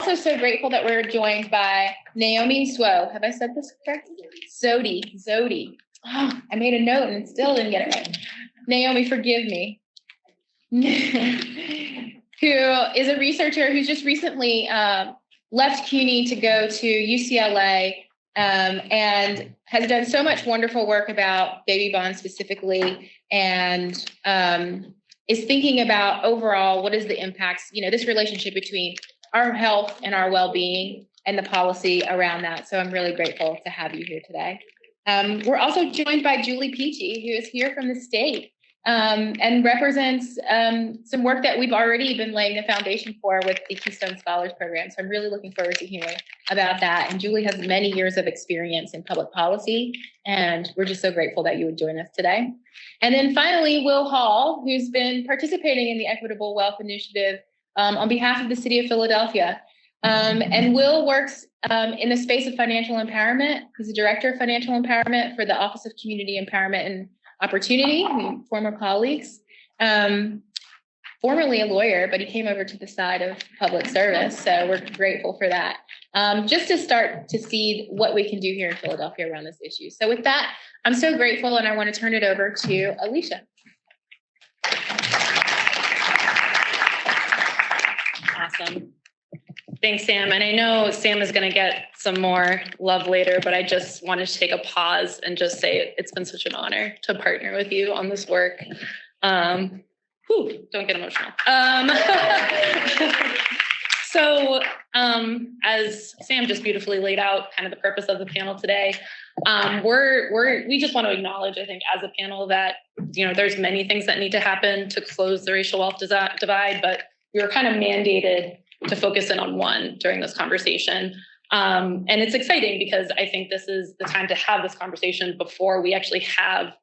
also so grateful that we're joined by Naomi Zewde. Have I said this correctly? Zewde. Oh, I made a note and still didn't get it right. Naomi, forgive me. Who is a researcher who's just recently left CUNY to go to UCLA and has done so much wonderful work about baby bonds specifically, and is thinking about overall what is the impacts, this relationship between our health and our well-being and the policy around that. So I'm really grateful to have you here today. We're also joined by Julie Peachey, who is here from the state and represents some work that we've already been laying the foundation for with the Keystone Scholars Program. So I'm really looking forward to hearing about that. And Julie has many years of experience in public policy, and we're just so grateful that you would join us today. And then finally, Will Hall, who's been participating in the Equitable Wealth Initiative on behalf of the city of Philadelphia. And Will works in the space of financial empowerment. He's the director of financial empowerment for the Office of Community Empowerment and Opportunity, former colleagues. Formerly a lawyer, but he came over to the side of public service. So we're grateful for that. Just to start to see what we can do here in Philadelphia around this issue. So with that, I'm so grateful, and I want to turn it over to Alicia. Awesome. Thanks, Sam. And I know Sam is going to get some more love later, but I just wanted to take a pause and just say it's been such an honor to partner with you on this work. Don't get emotional. So as Sam just beautifully laid out kind of the purpose of the panel today, we just want to acknowledge, I think, as a panel that, there's many things that need to happen to close the racial wealth divide, but we were kind of mandated to focus in on one during this conversation. And it's exciting because I think this is the time to have this conversation before we actually have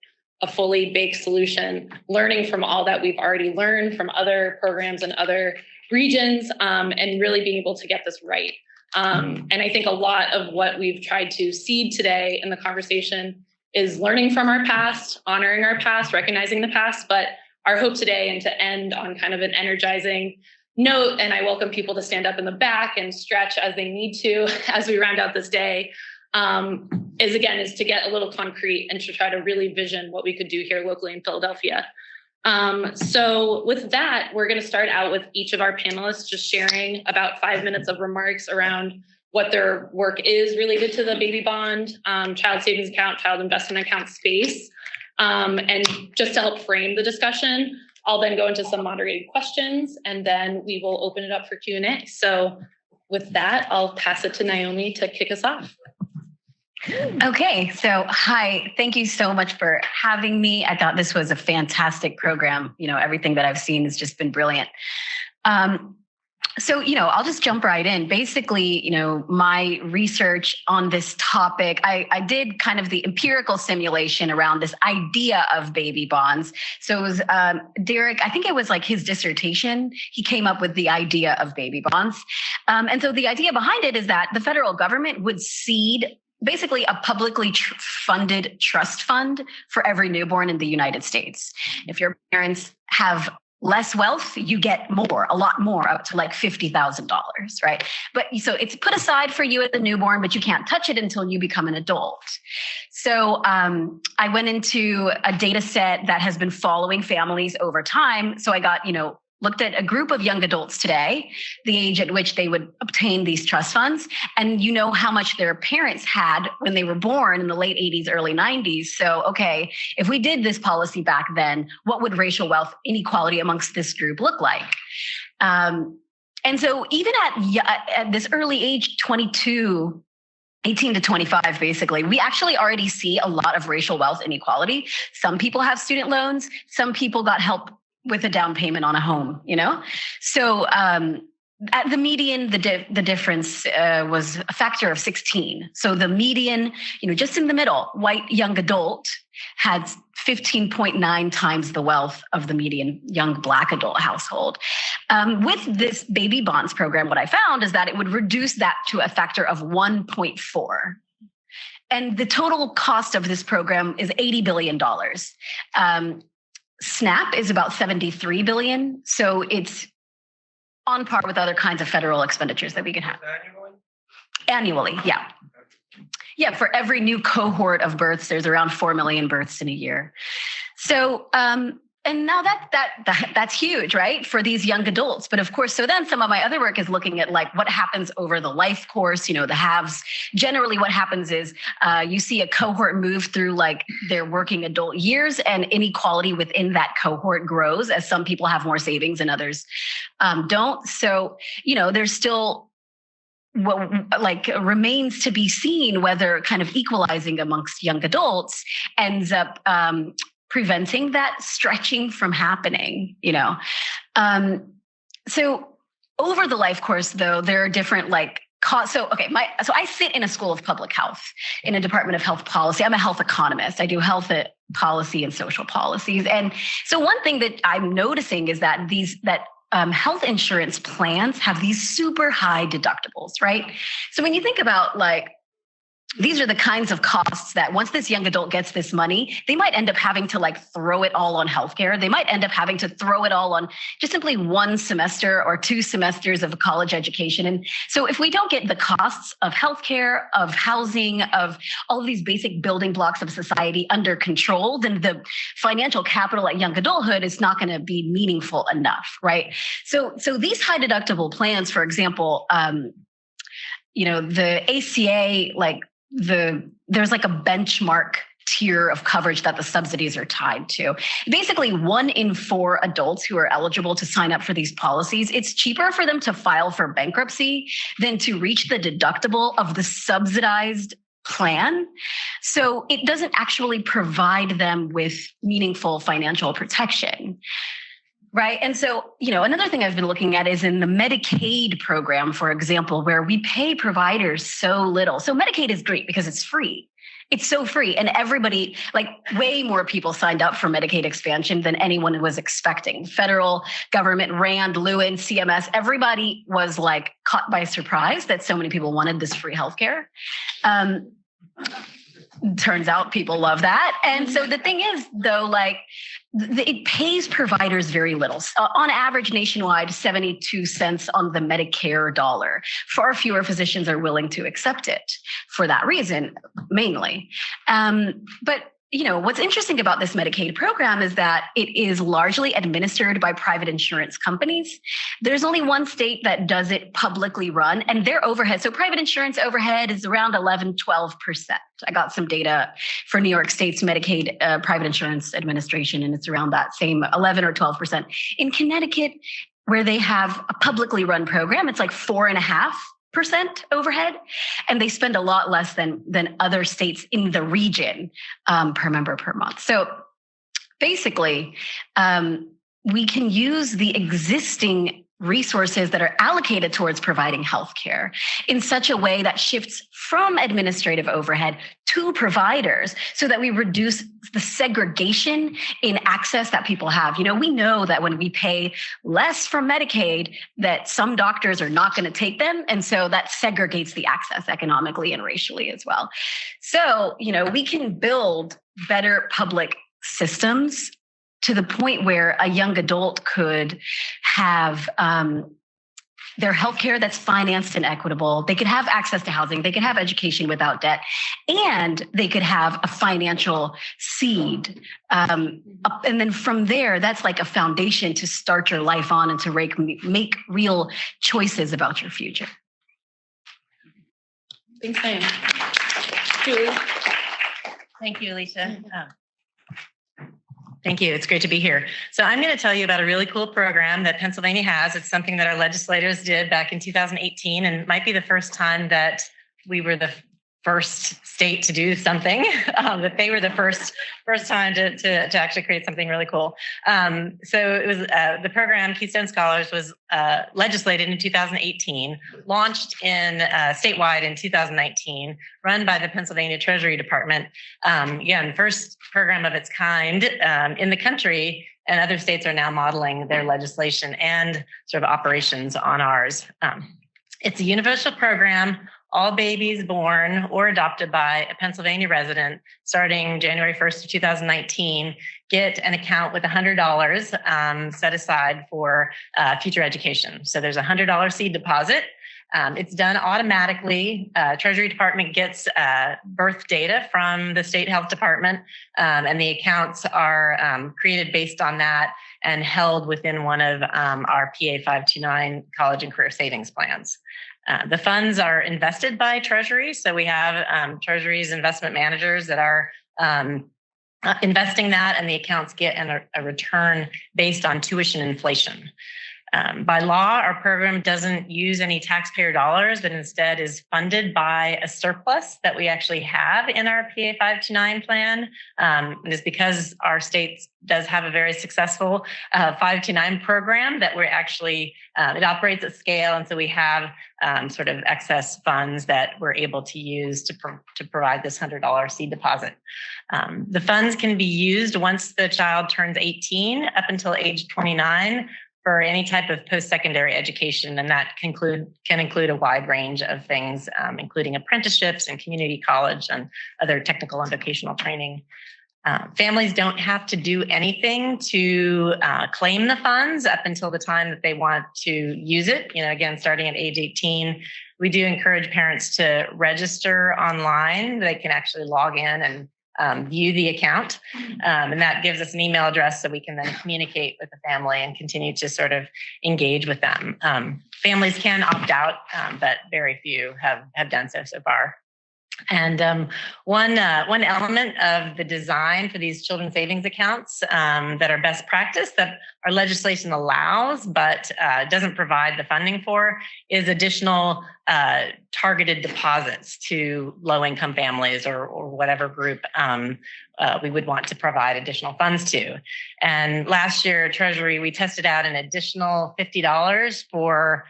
a fully baked solution, learning from all that we've already learned from other programs and other regions, and really being able to get this right. And I think a lot of what we've tried to seed today in the conversation is learning from our past, honoring our past, recognizing the past, but our hope today, and to end on kind of an energizing note, and I welcome people to stand up in the back and stretch as they need to as we round out this day, is to get a little concrete and to try to really vision what we could do here locally in Philadelphia. So with that, we're going to start out with each of our panelists just sharing about 5 minutes of remarks around what their work is related to the baby bond, child savings account, child investment account space. And just to help frame the discussion, I'll then go into some moderated questions, and then we will open it up for Q&A. So with that, I'll pass it to Naomi to kick us off. Okay, so hi, thank you so much for having me. I thought this was a fantastic program. Everything that I've seen has just been brilliant. So, I'll just jump right in. Basically, my research on this topic, I did kind of the empirical simulation around this idea of baby bonds. So it was Derek, I think it was like his dissertation. He came up with the idea of baby bonds. And so the idea behind it is that the federal government would seed basically a publicly funded trust fund for every newborn in the United States. If your parents have less wealth, you get more, a lot more, up to like $50,000, right? But so it's put aside for you at the newborn, but you can't touch it until you become an adult. So I went into a data set that has been following families over time. So I got, looked at a group of young adults today, the age at which they would obtain these trust funds, and how much their parents had when they were born in the late 80s, early 90s. So, okay, if we did this policy back then, what would racial wealth inequality amongst this group look like? And so even at this early age, 22, 18 to 25, basically, we actually already see a lot of racial wealth inequality. Some people have student loans. Some people got help with a down payment on a home, So at the median, the difference was a factor of 16. So the median, just in the middle, white young adult had 15.9 times the wealth of the median young Black adult household. With this baby bonds program, what I found is that it would reduce that to a factor of 1.4. And the total cost of this program is $80 billion. SNAP is about $73 billion. So it's on par with other kinds of federal expenditures that we can have. Annually, yeah. Yeah, for every new cohort of births, there's around 4 million births in a year. So, and now that's huge, right, for these young adults. But of course, so then some of my other work is looking at like what happens over the life course, the halves. Generally, what happens is you see a cohort move through like their working adult years, and inequality within that cohort grows as some people have more savings and others don't. So, there's still what remains to be seen whether kind of equalizing amongst young adults ends up preventing that stretching from happening, So over the life course, though, there are different costs. So I sit in a school of public health in a department of health policy. I'm a health economist. I do health policy and social policies. And so one thing that I'm noticing is that health insurance plans have these super high deductibles, right? So when you think about these are the kinds of costs that once this young adult gets this money, they might end up having to throw it all on healthcare. They might end up having to throw it all on just simply 1 semester or 2 semesters of a college education. And so if we don't get the costs of healthcare, of housing, of all of these basic building blocks of society under control, then the financial capital at young adulthood is not going to be meaningful enough, right? So these high deductible plans, for example, the ACA, there's a benchmark tier of coverage that the subsidies are tied to. Basically, 1 in 4 adults who are eligible to sign up for these policies, it's cheaper for them to file for bankruptcy than to reach the deductible of the subsidized plan. So it doesn't actually provide them with meaningful financial protection. Right. And so, another thing I've been looking at is in the Medicaid program, for example, where we pay providers so little. So Medicaid is great because it's free. It's so free. And everybody, way more people signed up for Medicaid expansion than anyone was expecting. Federal government, RAND, Lewin, CMS, everybody was caught by surprise that so many people wanted this free healthcare. Turns out people love that. And so the thing is, though, it pays providers very little. On average, nationwide, 72 cents on the Medicare dollar. Far fewer physicians are willing to accept it for that reason, mainly. But what's interesting about this Medicaid program is that it is largely administered by private insurance companies. There's only 1 state that does it publicly run, and their overhead. So private insurance overhead is around 11-12%. I got some data for New York State's Medicaid private insurance administration, and it's around that same 11 or 12%. In Connecticut, where they have a publicly run program, it's 4.5% overhead, and they spend a lot less than other states in the region per member per month. So basically, we can use the existing resources that are allocated towards providing healthcare in such a way that shifts from administrative overhead to providers so that we reduce the segregation in access that people have. We know that when we pay less from Medicaid, that some doctors are not going to take them. And so that segregates the access economically and racially as well. So, we can build better public systems to the point where a young adult could have their healthcare that's financed and equitable. They could have access to housing. They could have education without debt, and they could have a financial seed. And then from there, that's a foundation to start your life on and to make real choices about your future. Thanks, Sam. Julie. Thank you, Alicia. Thank you. It's great to be here. So I'm going to tell you about a really cool program that Pennsylvania has. It's something that our legislators did back in 2018, and it might be the first time that we were the first state to do something, that they were the first time to actually create something really cool. So it was the program Keystone Scholars was legislated in 2018, launched in statewide in 2019, run by the Pennsylvania Treasury Department. Again, first program of its kind in the country, and other states are now modeling their legislation and sort of operations on ours. It's a universal program. all babies born or adopted by a Pennsylvania resident starting January 1st of 2019 get an account with $100 set aside for future education. So there's a $100 seed deposit. It's done automatically. Treasury Department gets birth data from the state health department, and the accounts are created based on that and held within one of our PA 529 college and career savings plans. The funds are invested by Treasury. So we have Treasury's investment managers that are investing that, and the accounts get a return based on tuition inflation. By law, our program doesn't use any taxpayer dollars, but instead is funded by a surplus that we actually have in our PA 529 plan. It is because our state does have a very successful 529 program that we're actually, it operates at scale. And so we have sort of excess funds that we're able to use to provide this $100 seed deposit. The funds can be used once the child turns 18 up until age 29 for any type of post-secondary education, and that can include a wide range of things, including apprenticeships and community college and other technical and vocational training. Families don't have to do anything to claim the funds up until the time that they want to use it. You know, again, starting at age 18, we do encourage parents to register online. They can actually log in and view the account. And that gives us an email address so we can then communicate with the family and continue to sort of engage with them. Families can opt out, but very few have done so far. And one element of the design for these children's savings accounts that are best practice that our legislation allows but doesn't provide the funding for is additional targeted deposits to low-income families or whatever group we would want to provide additional funds to. And last year, Treasury, we tested out an additional $50 for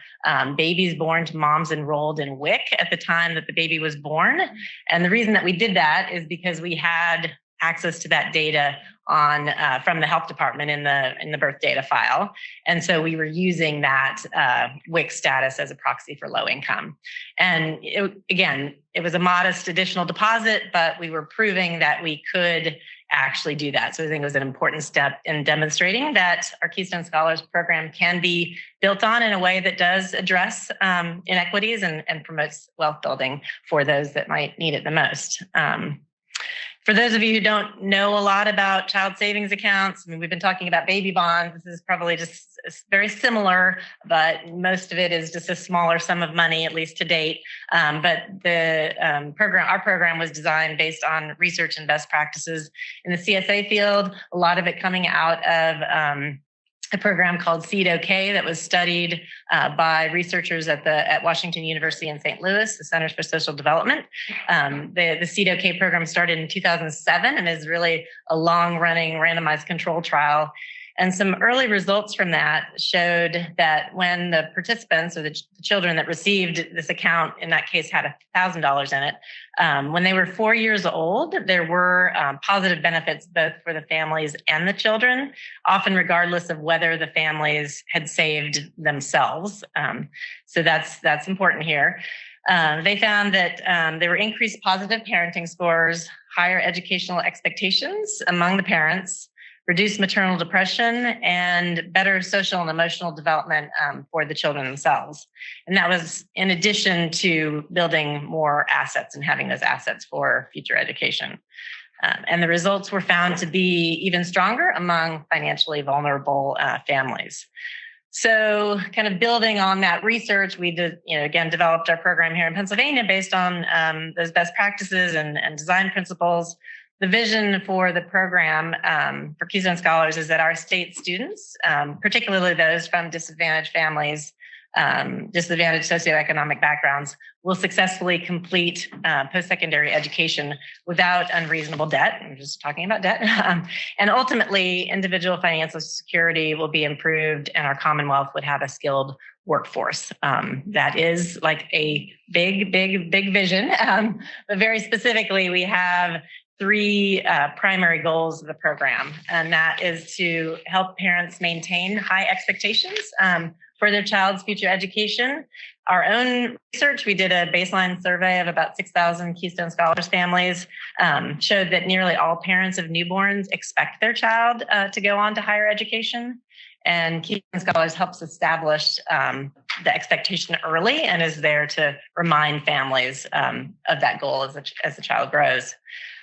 babies born to moms enrolled in WIC at the time that the baby was born. And the reason that we did that is because we had access to that data on from the health department in the birth data file. And so we were using that WIC status as a proxy for low income. And it was a modest additional deposit, but we were proving that we could actually do that. So I think it was an important step in demonstrating that our Keystone Scholars program can be built on in a way that does address inequities and promotes wealth building for those that might need it the most. For those of you who don't know a lot about child savings accounts, I mean, we've been talking about baby bonds. This is probably just very similar, but most of it is just a smaller sum of money, at least to date. But the our program was designed based on research and best practices in the CSA field, a lot of it coming out of a program called Zewde that was studied by researchers at Washington University in St. Louis, the Centers for Social Development. The Zewde program started in 2007 and is really a long-running randomized control trial. And some early results from that showed that when the participants or the children that received this account, in that case had $1,000 in it, when they were 4 years old, there were positive benefits both for the families and the children, often regardless of whether the families had saved themselves. So that's important here. They found that there were increased positive parenting scores, higher educational expectations among the parents, reduced maternal depression, and better social and emotional development for the children themselves. And that was in addition to building more assets and having those assets for future education. And the results were found to be even stronger among financially vulnerable families. So kind of building on that research, we did, again, developed our program here in Pennsylvania based on those best practices and design principles. The vision for the program for Keystone Scholars is that our state students, particularly those from disadvantaged families, disadvantaged socioeconomic backgrounds, will successfully complete post-secondary education without unreasonable debt. I'm just talking about debt. And ultimately, individual financial security will be improved and our Commonwealth would have a skilled workforce. That is like a big vision. But very specifically, we have three primary goals of the program, and that is to help parents maintain high expectations for their child's future education. Our own research, we did a baseline survey of about 6,000 Keystone Scholars families, showed that nearly all parents of newborns expect their child to go on to higher education. And Keystone Scholars helps establish the expectation early and is there to remind families of that goal as the child grows.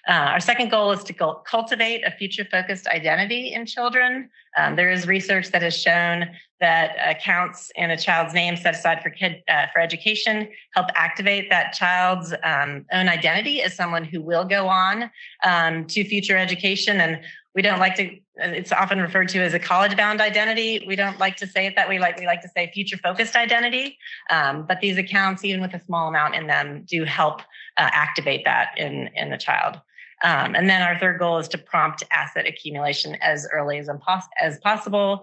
Our second goal is to cultivate a future-focused identity in children. There is research that has shown that accounts in a child's name set aside for education help activate that child's own identity as someone who will go on to future education. And we don't like to, it's often referred to as a college-bound identity. We don't like to say it that way. We like to say future-focused identity. But these accounts, even with a small amount in them, do help activate that in the child. And then our third goal is to prompt asset accumulation as early as possible.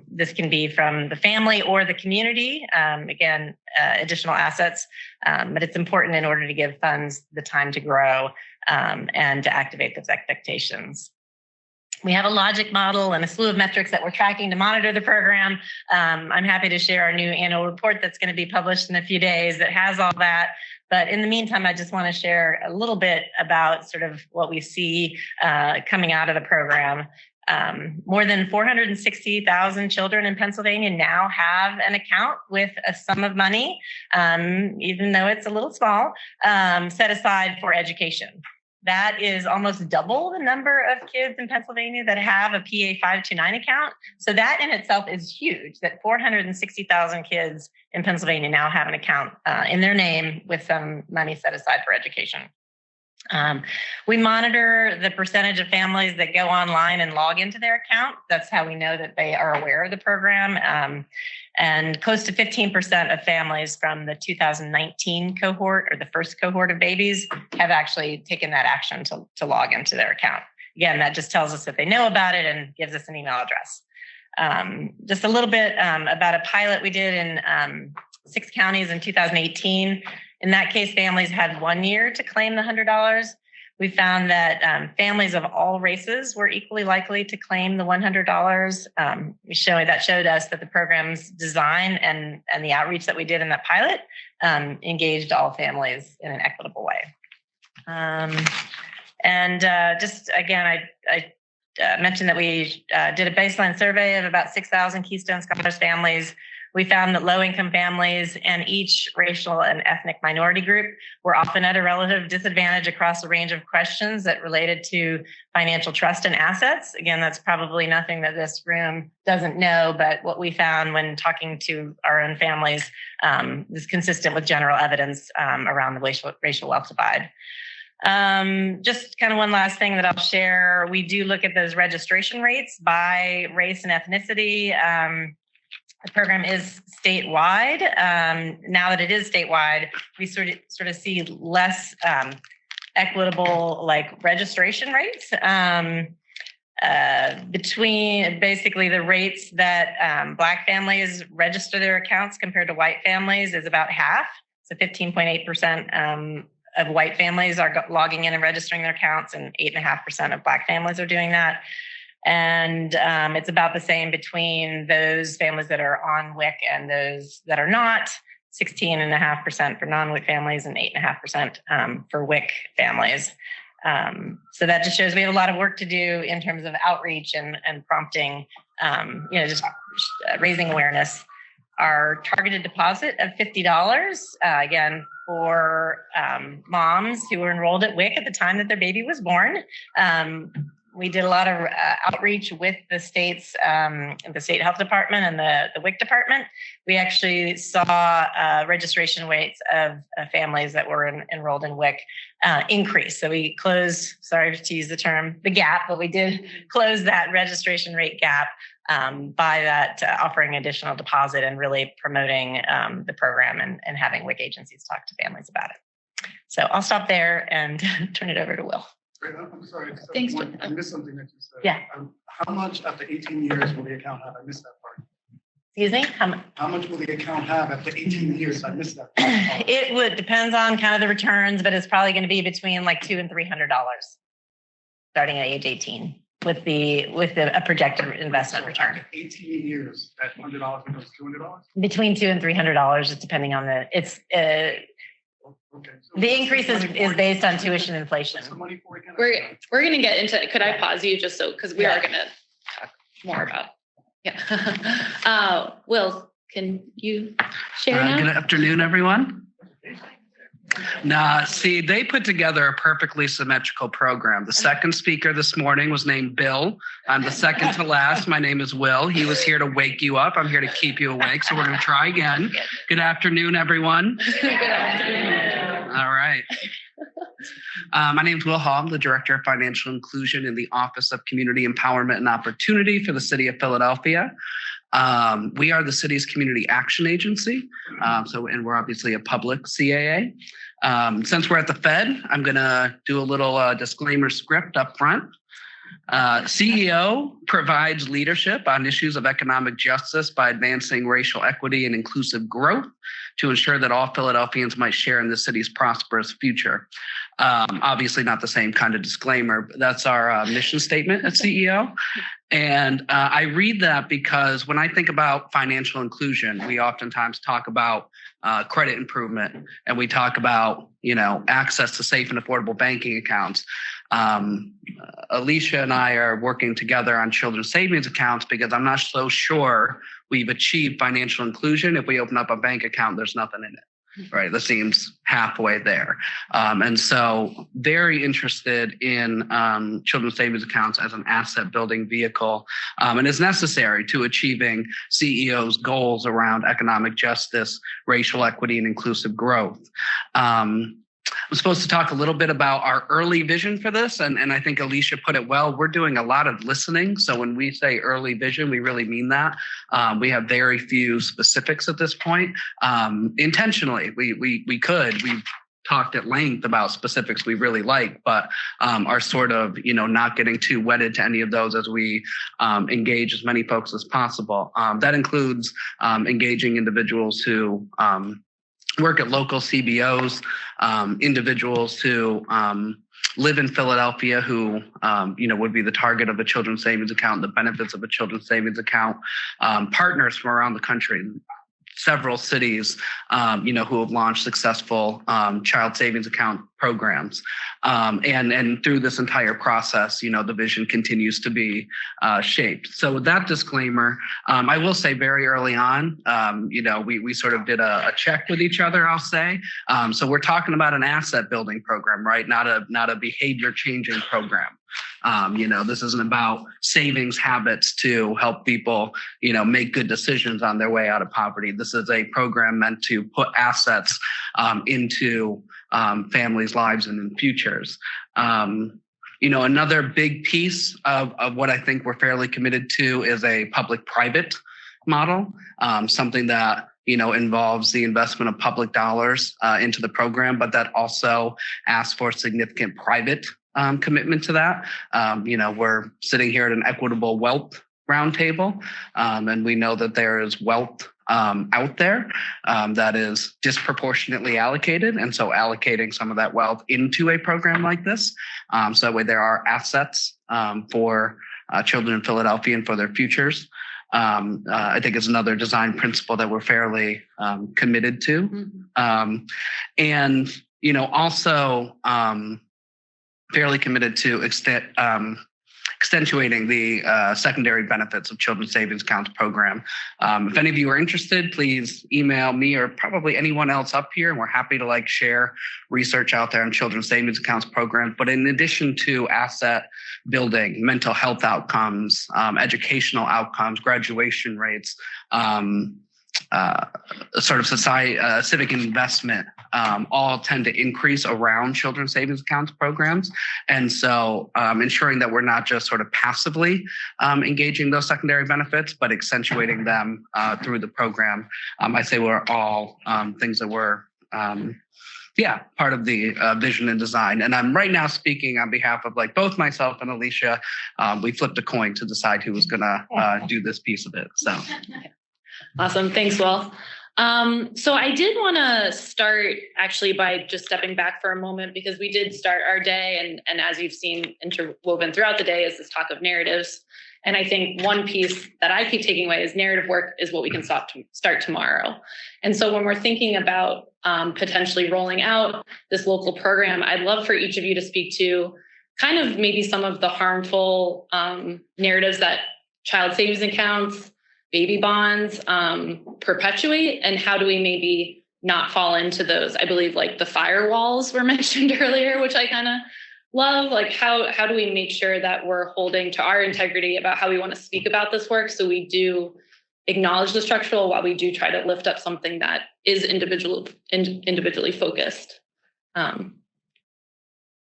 This can be from the family or the community, again, additional assets, but it's important in order to give funds the time to grow and to activate those expectations. We have a logic model and a slew of metrics that we're tracking to monitor the program. I'm happy to share our new annual report that's going to be published in a few days that has all that. But in the meantime, I just want to share a little bit about sort of what we see coming out of the program. More than 460,000 children in Pennsylvania now have an account with a sum of money, even though it's a little small, set aside for education. That is almost double the number of kids in Pennsylvania that have a PA 529 account. So that in itself is huge, that 460,000 kids in Pennsylvania now have an account in their name with some money set aside for education. We monitor the percentage of families that go online and log into their account. That's how we know that they are aware of the program. And close to 15% of families from the 2019 cohort, or the first cohort of babies, have actually taken that action to log into their account. Again, that just tells us that they know about it and gives us an email address. Just a little bit about a pilot we did in 6 counties in 2018. In that case, families had 1 year to claim the $100. We found that families of all races were equally likely to claim the $100. That showed us that the program's design and the outreach that we did in that pilot engaged all families in an equitable way. Just again, I mentioned that we did a baseline survey of about 6,000 Keystone Scholars families. We found that low-income families and each racial and ethnic minority group were often at a relative disadvantage across a range of questions that related to financial trust and assets. Again, that's probably nothing that this room doesn't know, but what we found when talking to our own families is consistent with general evidence around the racial wealth divide. Just kind of one last thing that I'll share. We do look at those registration rates by race and ethnicity. The program is statewide. Now that it is statewide, we sort of see less equitable registration rates between basically the rates that Black families register their accounts compared to white families is about half. So 15.8% of white families are logging in and registering their accounts, and 8.5% of Black families are doing that. And it's about the same between those families that are on WIC and those that are not, 16.5% for non-WIC families and 8.5% for WIC families. So that just shows we have a lot of work to do in terms of outreach and prompting, just raising awareness. Our targeted deposit of $50, again, for moms who were enrolled at WIC at the time that their baby was born. We did a lot of outreach with the state's, the state health department and the WIC department. We actually saw registration rates of families that were enrolled in WIC increase. So we closed, sorry to use the term, the gap, but we did close that registration rate gap by that offering additional deposit and really promoting the program and having WIC agencies talk to families about it. So I'll stop there and turn it over to Will. I'm sorry. Thanks. I missed something that you said. Yeah. How much after 18 years will the account have? I missed that part. Excuse me? How much will the account have after 18 years? I missed that part. It would depends on kind of the returns, but it's probably going to be between like $200 and $300 starting at age 18. a projected investment return. 18 years at $100 becomes $200? Between $200 and $300, depending on Okay. the increase is based on tuition inflation. What's the money for again? We're going to get into, could I pause you just so, because we are going to talk more about, Will, can you share now? Good afternoon, everyone. See, they put together a perfectly symmetrical program. The second speaker this morning was named Bill. I'm the second to last. My name is Will. He was here to wake you up. I'm here to keep you awake. So we're going to try again. Good afternoon, everyone. Good afternoon. All right. My name is Will Hall. I'm the Director of Financial Inclusion in the Office of Community Empowerment and Opportunity for the City of Philadelphia. We are the city's community action agency. And we're obviously a public CAA. Since we're at the Fed, I'm going to do a little disclaimer script up front. CEO provides leadership on issues of economic justice by advancing racial equity and inclusive growth to ensure that all Philadelphians might share in the city's prosperous future. Obviously not the same kind of disclaimer, but that's our mission statement at CEO. And I read that because when I think about financial inclusion, we oftentimes talk about credit improvement, and we talk about, access to safe and affordable banking accounts. Alicia and I are working together on children's savings accounts because I'm not so sure we've achieved financial inclusion if we open up a bank account, there's nothing in it. Right. That seems halfway there. And so very interested in children's savings accounts as an asset building vehicle, and is necessary to achieving CEO's goals around economic justice, racial equity, and inclusive growth. I'm supposed to talk a little bit about our early vision for this. And I think Alicia put it well. We're doing a lot of listening. So when we say early vision, we really mean that. We have very few specifics at this point. Intentionally, we've talked at length about specifics we really like, but are sort of, not getting too wedded to any of those as we engage as many folks as possible. That includes engaging individuals who work at local CBOs, individuals who live in Philadelphia who, would be the target of a children's savings account, the benefits of a children's savings account, partners from around the country. Several cities, who have launched successful child savings account programs. And through this entire process, the vision continues to be shaped. So with that disclaimer, I will say very early on, we sort of did a check with each other, I'll say. So we're talking about an asset building program, right? Not a behavior changing program. This isn't about savings habits to help people, make good decisions on their way out of poverty. This is a program meant to put assets into families' lives and in futures. Another big piece of what I think we're fairly committed to is a public-private model, something that involves the investment of public dollars into the program, but that also asks for significant private commitment to that. We're sitting here at an equitable wealth roundtable, and we know that there is wealth out there that is disproportionately allocated. And so allocating some of that wealth into a program like this, so that way there are assets for children in Philadelphia and for their futures. I think is another design principle that we're fairly committed to. And, also fairly committed to extenuating the secondary benefits of Children's Savings Accounts program. If any of you are interested, please email me or probably anyone else up here, and we're happy to share research out there on Children's Savings Accounts program. But in addition to asset building, mental health outcomes, educational outcomes, graduation rates, sort of civic investment, all tend to increase around children's savings accounts programs. And so ensuring that we're not just sort of passively engaging those secondary benefits, but accentuating them through the program. I say we're all things that we're part of the vision and design. And I'm right now speaking on behalf of both myself and Alicia. We flipped a coin to decide who was going to do this piece of it. So. Awesome. Thanks, Will. So I did want to start actually by just stepping back for a moment, because we did start our day, and as you've seen interwoven throughout the day is this talk of narratives. And I think one piece that I keep taking away is narrative work is what we can start tomorrow. And so when we're thinking about potentially rolling out this local program, I'd love for each of you to speak to kind of maybe some of the harmful narratives that child savings accounts, baby bonds perpetuate, and how do we maybe not fall into those? I believe like the firewalls were mentioned earlier, which I kind of love. Like how do we make sure that we're holding to our integrity about how we want to speak about this work, so we do acknowledge the structural while we do try to lift up something that is individually focused.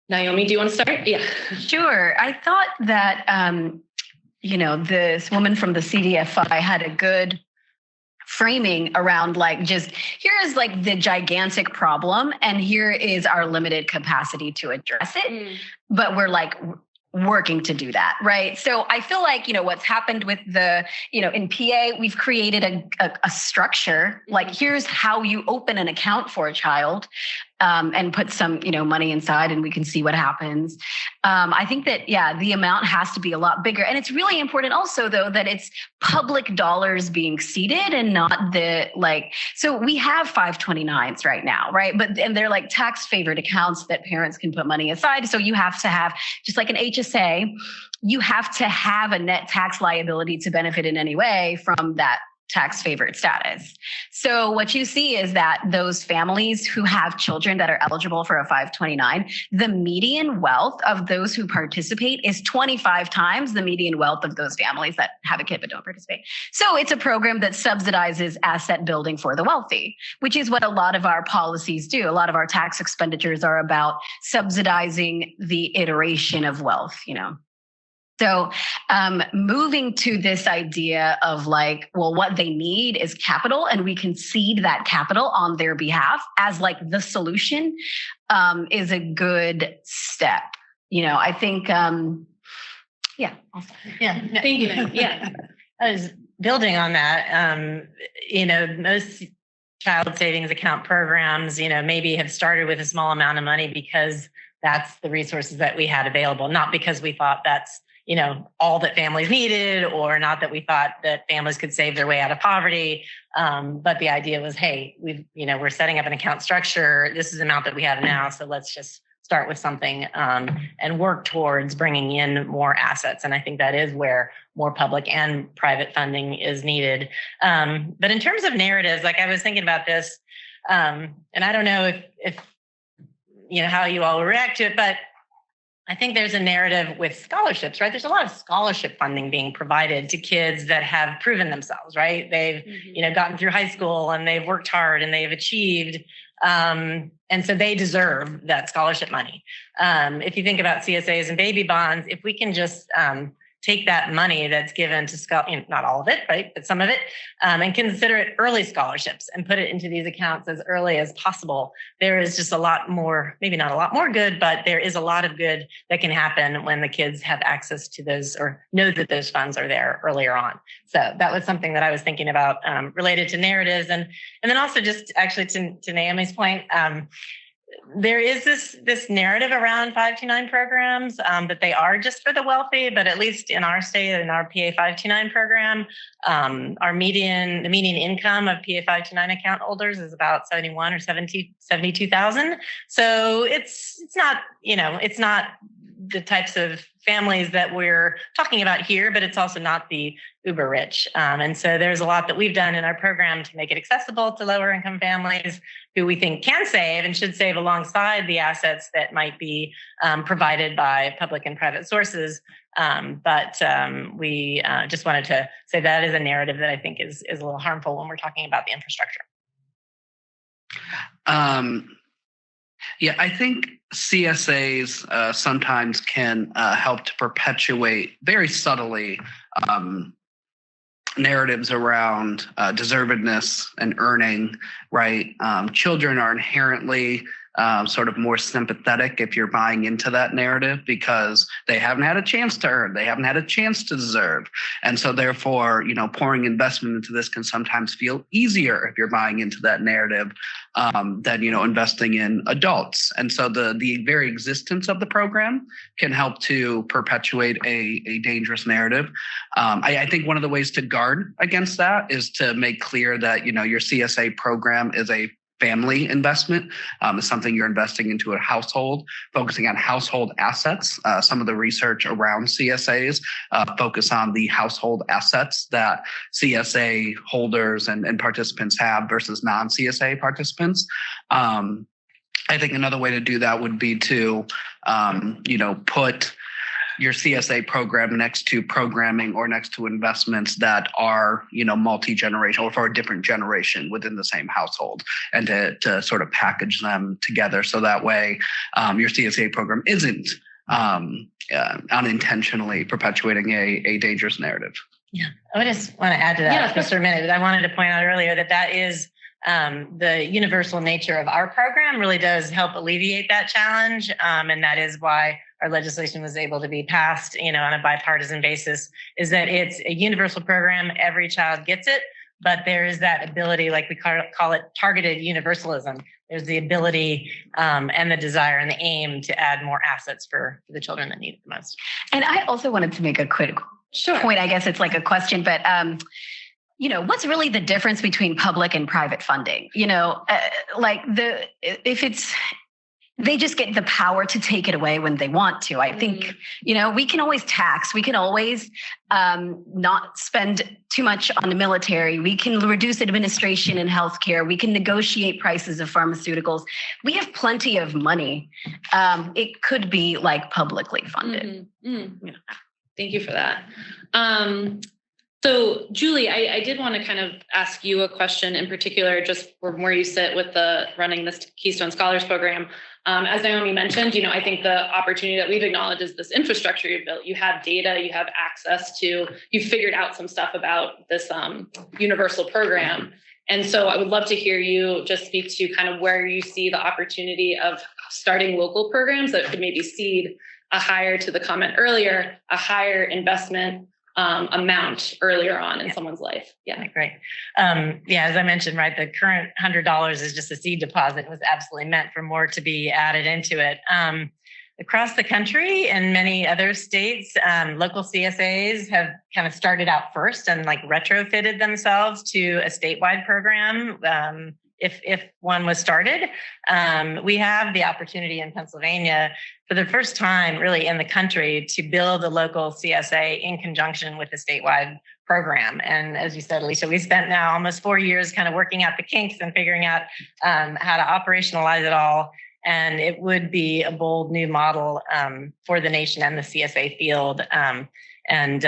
Naomi, do you want to start? Yeah. Sure. I thought that, this woman from the CDFI had a good framing around like, just here is like the gigantic problem, and here is our limited capacity to address it. But we're like working to do that, right? So I feel like, what's happened with the, in PA, we've created a structure, like here's how you open an account for a child, and put some, money inside, and we can see what happens. I think that, the amount has to be a lot bigger. And it's really important also, though, that it's public dollars being seeded and not so we have 529s right now, right? And they're like tax favored accounts that parents can put money aside. So you have to have, just like an HSA, you have to have a net tax liability to benefit in any way from that tax favored status. So what you see is that those families who have children that are eligible for a 529, the median wealth of those who participate is 25 times the median wealth of those families that have a kid but don't participate. So it's a program that subsidizes asset building for the wealthy, which is what a lot of our policies do. A lot of our tax expenditures are about subsidizing the iteration of wealth, So moving to this idea of like, well, what they need is capital, and we can seed that capital on their behalf as like the solution is a good step. I think, Yeah. Thank you. Yeah. I was building on that. Most child savings account programs, maybe have started with a small amount of money because that's the resources that we had available, not because we thought that's all that families needed, or not that we thought that families could save their way out of poverty. But the idea was, hey, we're setting up an account structure. This is the amount that we have now. So let's just start with something and work towards bringing in more assets. And I think that is where more public and private funding is needed. But in terms of narratives, like I was thinking about this, and I don't know if how you all react to it, but I think there's a narrative with scholarships, right? There's a lot of scholarship funding being provided to kids that have proven themselves, right? They've, gotten through high school and they've worked hard and they've achieved. And so they deserve that scholarship money. If you think about CSAs and baby bonds, if we can just take that money that's given to not all of it, right, but some of it, and consider it early scholarships and put it into these accounts as early as possible, there is just a lot more, maybe not a lot more good, but there is a lot of good that can happen when the kids have access to those or know that those funds are there earlier on. So that was something that I was thinking about related to narratives. And then also just actually to Naomi's point, there is this narrative around 529 programs that they are just for the wealthy, but at least in our state, in our PA 529 program, the median income of PA 529 account holders is about 71 or 72,000. So it's not, it's not the types of families that we're talking about here, but it's also not the uber rich. And so there's a lot that we've done in our program to make it accessible to lower income families who we think can save and should save alongside the assets that might be provided by public and private sources. But we just wanted to say that is a narrative that I think is a little harmful when we're talking about the infrastructure. Yeah, I think CSAs sometimes can help to perpetuate very subtly narratives around deservedness and earning, right? Children are inherently sort of more sympathetic if you're buying into that narrative, because they haven't had a chance to earn, they haven't had a chance to deserve. And so therefore, pouring investment into this can sometimes feel easier if you're buying into that narrative than, investing in adults. And so the very existence of the program can help to perpetuate a dangerous narrative. I think one of the ways to guard against that is to make clear that, your CSA program is a family investment. Is something you're investing into a household, focusing on household assets. Some of the research around CSAs focus on the household assets that CSA holders and participants have versus non-CSA participants. I think another way to do that would be to, put your CSA program next to programming or next to investments that are, multi-generational or for a different generation within the same household, and to sort of package them together. So that way your CSA program isn't unintentionally perpetuating a dangerous narrative. Yeah, I just want to add to that just for a minute. I wanted to point out earlier that is the universal nature of our program really does help alleviate that challenge. And that is why our legislation was able to be passed, on a bipartisan basis, is that it's a universal program. Every child gets it, but there is that ability, like we call it targeted universalism. There's the ability and the desire and the aim to add more assets for the children that need it the most. And I also wanted to make a quick point. I guess it's like a question, but what's really the difference between public and private funding? They just get the power to take it away when they want to. I think, we can always tax. We can always not spend too much on the military. We can reduce administration in healthcare. We can negotiate prices of pharmaceuticals. We have plenty of money. It could be like publicly funded. Yeah. Thank you for that. So Julie, I did want to kind of ask you a question in particular, just from where you sit with running this Keystone Scholars Program. As Naomi mentioned, I think the opportunity that we've acknowledged is this infrastructure you've built. You have data, you have access to, you've figured out some stuff about this universal program. And so I would love to hear you just speak to kind of where you see the opportunity of starting local programs that could maybe seed a higher, to the comment earlier, a higher investment amount earlier on in someone's life. Yeah, great. As I mentioned, right, the current $100 is just a seed deposit. It was absolutely meant for more to be added into it. Across the country and many other states, local CSAs have kind of started out first and retrofitted themselves to a statewide program. If one was started, we have the opportunity in Pennsylvania for the first time really in the country to build a local CSA in conjunction with a statewide program. And as you said, Alicia, we spent now almost 4 years kind of working out the kinks and figuring out how to operationalize it all. And it would be a bold new model for the nation and the CSA field. And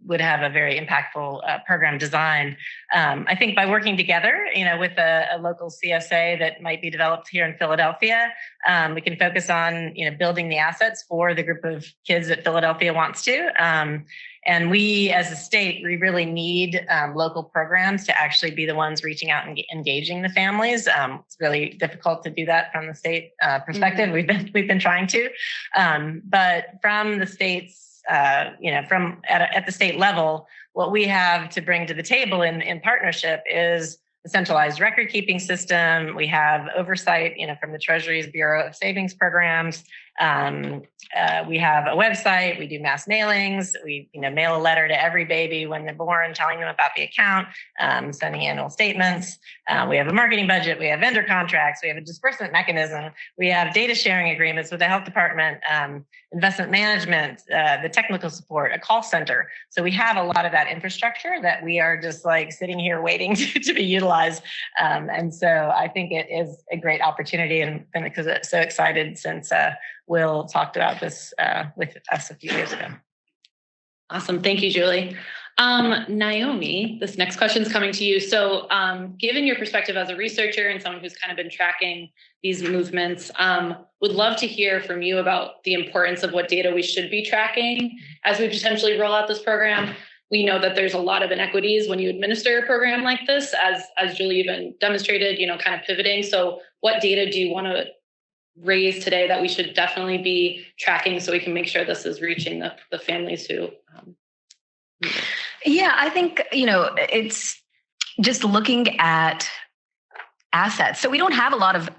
would have a very impactful program design. I think by working together, with a local CSA that might be developed here in Philadelphia, we can focus on, building the assets for the group of kids that Philadelphia wants to. And we, as a state, we really need local programs to actually be the ones reaching out and engaging the families. It's really difficult to do that from the state perspective. We've been trying to, but from the state's from at the state level, what we have to bring to the table in partnership is a centralized record keeping system. We have oversight, from the Treasury's Bureau of Savings Programs. We have a website. We do mass mailings. We, mail a letter to every baby when they're born, telling them about the account, sending annual statements. We have a marketing budget. We have vendor contracts. We have a disbursement mechanism. We have data sharing agreements with the health department, investment management, the technical support, a call center. So we have a lot of that infrastructure that we are just sitting here waiting to be utilized. And so I think it is a great opportunity, and because I'm so excited since Will talked about this with us a few years ago. Awesome. Thank you, Julie. Naomi, this next question is coming to you. So given your perspective as a researcher and someone who's kind of been tracking these movements, would love to hear from you about the importance of what data we should be tracking as we potentially roll out this program. We know that there's a lot of inequities when you administer a program like this, as Julie even demonstrated, kind of pivoting. So what data do you want to raised today that we should definitely be tracking so we can make sure this is reaching the families who need it? Yeah, I think, it's just looking at assets. So we don't have a lot of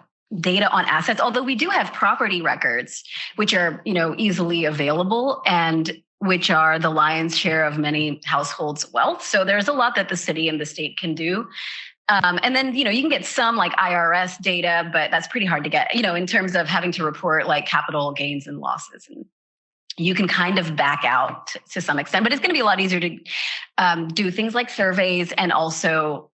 data on assets, although we do have property records, which are, easily available and which are the lion's share of many households' wealth. So there's a lot that the city and the state can do. And then, you can get some like IRS data, but that's pretty hard to get, in terms of having to report like capital gains and losses. And you can kind of back out to some extent, but it's going to be a lot easier to do things like surveys and also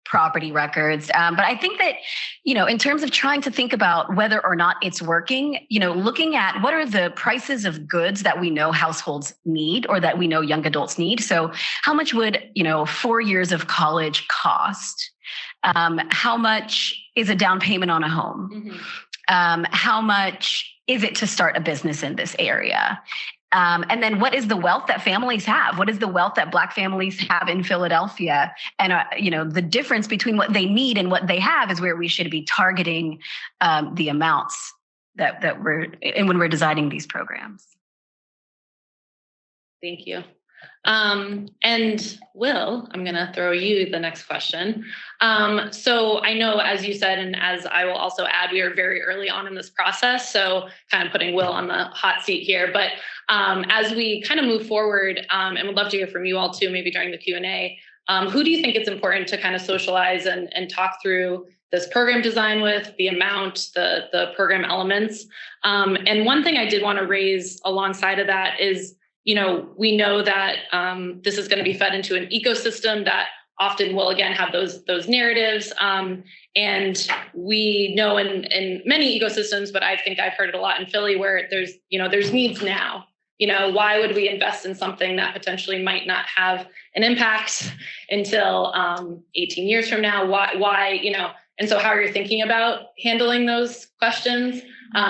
property records. But I think that, in terms of trying to think about whether or not it's working, looking at what are the prices of goods that we know households need or that we know young adults need. So how much would, 4 years of college cost? How much is a down payment on a home? Mm-hmm. How much is it to start a business in this area? And then what is the wealth that families have? What is the wealth that Black families have in Philadelphia? And, the difference between what they need and what they have is where we should be targeting the amounts that when we're designing these programs. Thank you. And Will, I'm going to throw you the next question. So I know, as you said, and as I will also add, we are very early on in this process. So kind of putting Will on the hot seat here, but as we kind of move forward, and would love to hear from you all too, maybe during the Q&A, who do you think it's important to kind of socialize and talk through this program design with, the amount, the program elements? And one thing I did want to raise alongside of that is, we know that this is going to be fed into an ecosystem that often will, again, have those narratives. And we know in many ecosystems, but I think I've heard it a lot in Philly, where there's needs now. Why would we invest in something that potentially might not have an impact until 18 years from now? Why, and so how are you thinking about handling those questions?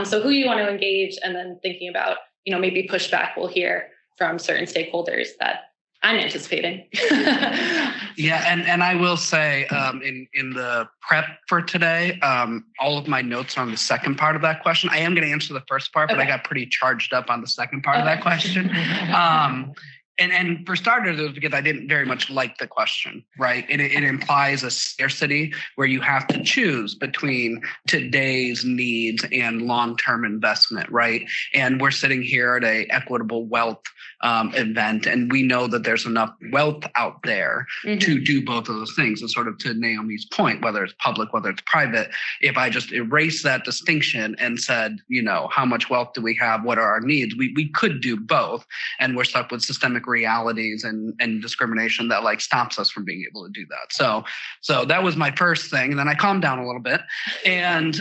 So who you want to engage, and then thinking about, maybe pushback we'll hear from certain stakeholders that I'm anticipating. Yeah, and I will say in the prep for today, all of my notes are on the second part of that question. I am going to answer the first part, but I got pretty charged up on the second part of that question. And for starters, it was because I didn't very much like the question, right? It implies a scarcity where you have to choose between today's needs and long-term investment, right? And we're sitting here at a Equitable Wealth event, and we know that there's enough wealth out there to do both of those things. And sort of to Naomi's point, whether it's public, whether it's private, if I just erase that distinction and said, how much wealth do we have? What are our needs? We could do both, and we're stuck with systemic realities and discrimination that like stops us from being able to do that. So that was my first thing. And then I calmed down a little bit. And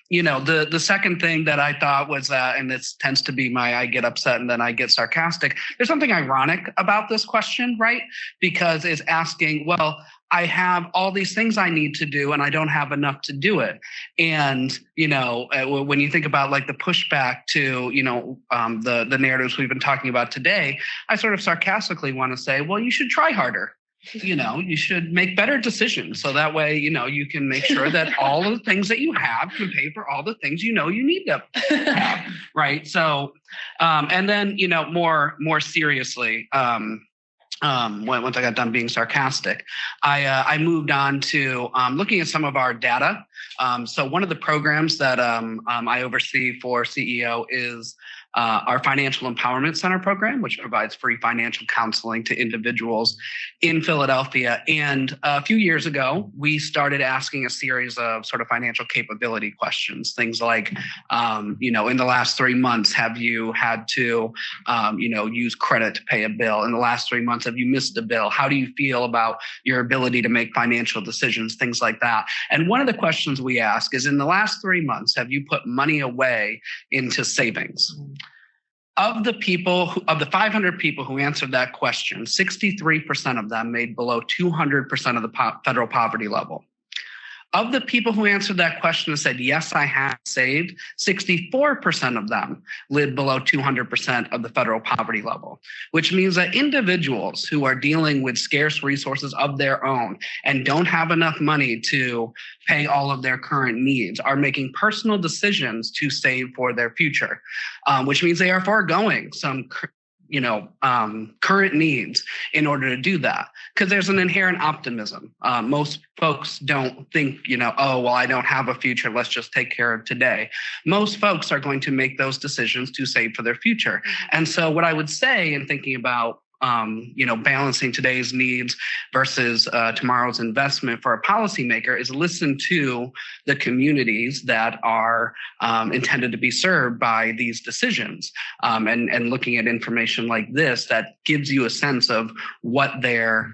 the second thing that I thought was that, and this tends to be I get upset and then I get sarcastic. There's something ironic about this question, right? Because it's asking, well, I have all these things I need to do and I don't have enough to do it. And, when you think about like the pushback to, the narratives we've been talking about today, I sort of sarcastically want to say, well, you should try harder. You should make better decisions. So that way, you can make sure that all of the things that you have can pay for all the things you need to have. Right. So, and then, more seriously, once I got done being sarcastic, I moved on to looking at some of our data. So one of the programs that I oversee for CEO is our Financial Empowerment Center program, which provides free financial counseling to individuals in Philadelphia. And a few years ago, we started asking a series of sort of financial capability questions, things like, in the last 3 months, have you had to, use credit to pay a bill? In the last 3 months, have you missed a bill? How do you feel about your ability to make financial decisions, things like that? And one of the questions we ask is, in the last 3 months, have you put money away into savings? Of the 500 people who answered that question, 63% of them made below 200% of the federal poverty level. Of the people who answered that question and said, yes, I have saved, 64% of them live below 200% of the federal poverty level, which means that individuals who are dealing with scarce resources of their own and don't have enough money to pay all of their current needs are making personal decisions to save for their future, which means they are foregoing some current needs in order to do that, because there's an inherent optimism. Most folks don't think, oh, well, I don't have a future, let's just take care of today. Most folks are going to make those decisions to save for their future. And so what I would say in thinking about balancing today's needs versus tomorrow's investment for a policymaker is listen to the communities that are intended to be served by these decisions, and looking at information like this that gives you a sense of what their,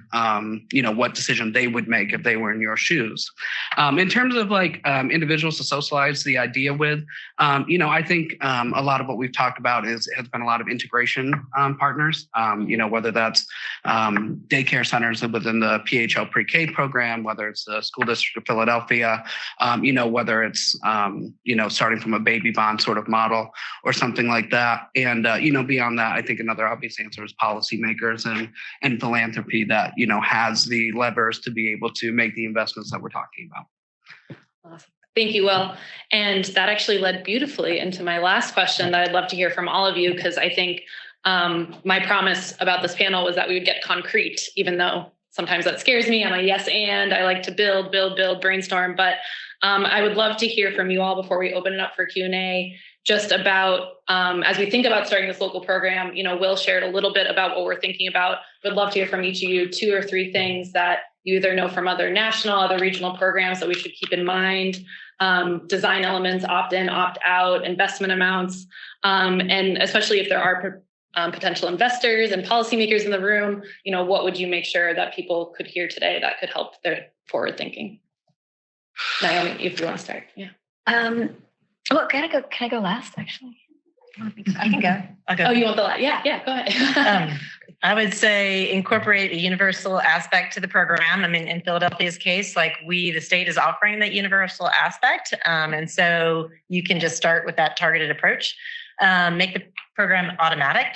what decision they would make if they were in your shoes. In terms of individuals to socialize the idea with, I think a lot of what we've talked about has been a lot of integration partners, whether that's daycare centers within the PHL pre-K program, whether it's the School District of Philadelphia, whether it's, starting from a baby bond sort of model or something like that. And, beyond that, I think another obvious answer is policymakers and philanthropy that, has the levers to be able to make the investments that we're talking about. Awesome. Thank you, Will. And that actually led beautifully into my last question that I'd love to hear from all of you, because I think my promise about this panel was that we would get concrete, even though sometimes that scares me. I'm a yes and I like to build, brainstorm. But I would love to hear from you all before we open it up for Q&A, just about as we think about starting this local program. Will shared a little bit about what we're thinking about. Would love to hear from each of you 2 or 3 things that you either know from other national, other regional programs that we should keep in mind. Design elements, opt-in, opt-out, investment amounts, and especially if there are potential investors and policymakers in the room, what would you make sure that people could hear today that could help their forward thinking? Naomi, if you want to start. Yeah. Well, can I go last, actually? I can go. I'll go. Oh, you want the last? Yeah, go ahead. I would say incorporate a universal aspect to the program. I mean, in Philadelphia's case, the state is offering that universal aspect. And so you can just start with that targeted approach. Make the program automatic,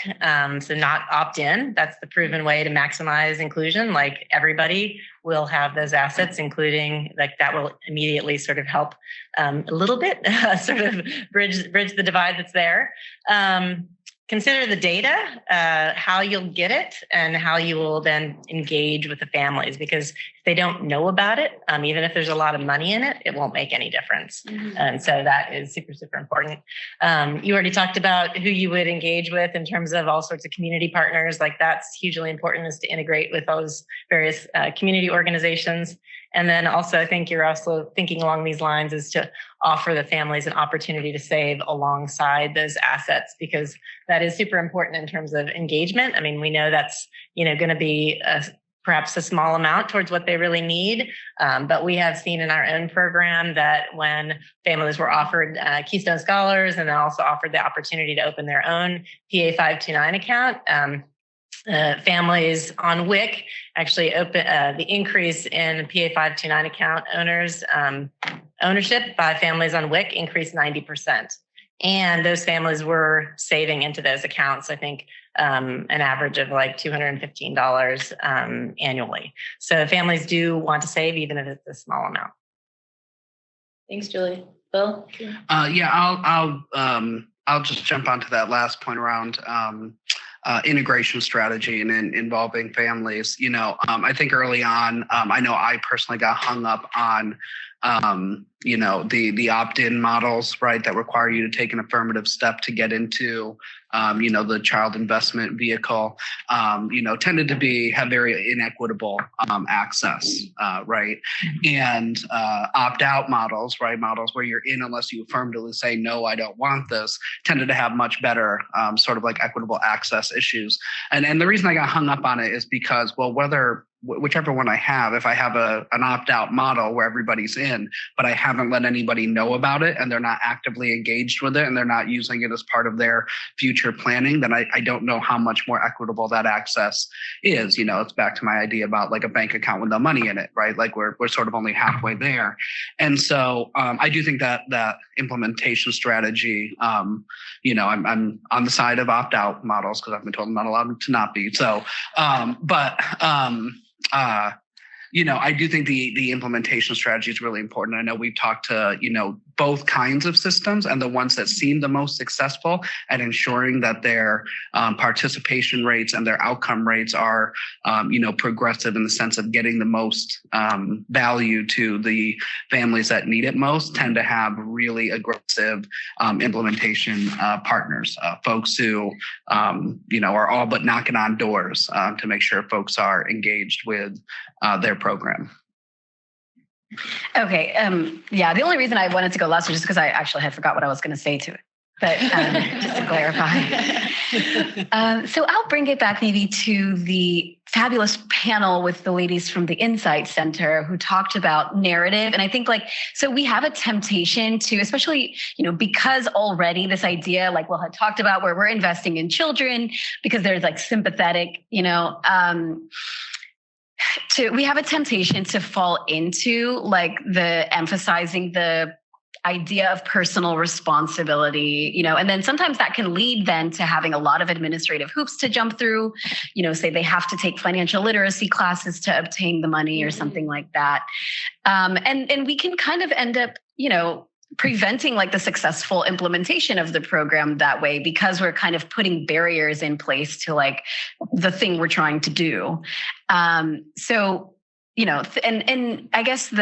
so not opt-in. That's the proven way to maximize inclusion. Everybody will have those assets, including that will immediately sort of help a little bit, sort of bridge the divide that's there. Consider the data, how you'll get it, and how you will then engage with the families, because if they don't know about it, even if there's a lot of money in it, it won't make any difference. Mm-hmm. And so that is super, super important. You already talked about who you would engage with in terms of all sorts of community partners. That's hugely important, is to integrate with those various community organizations. And then also, I think you're also thinking along these lines is to offer the families an opportunity to save alongside those assets, because that is super important in terms of engagement. I mean, we know that's, going to be perhaps a small amount towards what they really need. But we have seen in our own program that when families were offered Keystone Scholars and then also offered the opportunity to open their own PA 529 account, families on WIC actually open the increase in PA 529 account owners ownership by families on WIC increased 90%. And those families were saving into those accounts, I think, an average of $215 annually. So families do want to save, even if it's a small amount. Thanks, Julie. Bill? I'll just jump onto that last point around integration strategy and involving families. I think early on, I know I personally got hung up on the opt-in models, right, that require you to take an affirmative step to get into the child investment vehicle, tended to have very inequitable access, right? And opt-out models, right, models where you're in unless you affirmatively say, no, I don't want this, tended to have much better sort of equitable access issues. And the reason I got hung up on it is because, well, whichever one I have, if I have an opt-out model where everybody's in, but I have haven't let anybody know about it and they're not actively engaged with it and they're not using it as part of their future planning, then I don't know how much more equitable that access is. It's back to my idea about like a bank account with no money in it, right? Like we're sort of only halfway there. And so I do think that implementation strategy, I'm on the side of opt-out models because I've been told I'm not allowed to not be. So, I do think the implementation strategy is really important. I know we've talked to, both kinds of systems, and the ones that seem the most successful at ensuring that their participation rates and their outcome rates are, progressive in the sense of getting the most value to the families that need it most, tend to have really aggressive implementation partners, folks who, are all but knocking on doors to make sure folks are engaged with their program. Okay. The only reason I wanted to go last was just because I actually had forgot what I was going to say to it. But just to clarify. So I'll bring it back maybe to the fabulous panel with the ladies from the Insight Center who talked about narrative. And I think so we have a temptation to, especially, because already this idea, like Will had talked about, where we're investing in children because there's sympathetic, we have a temptation to fall into the emphasizing the idea of personal responsibility, and then sometimes that can lead then to having a lot of administrative hoops to jump through, say they have to take financial literacy classes to obtain the money or something like that. And we can kind of end up, preventing the successful implementation of the program that way, because we're kind of putting barriers in place to the thing we're trying to do. And I guess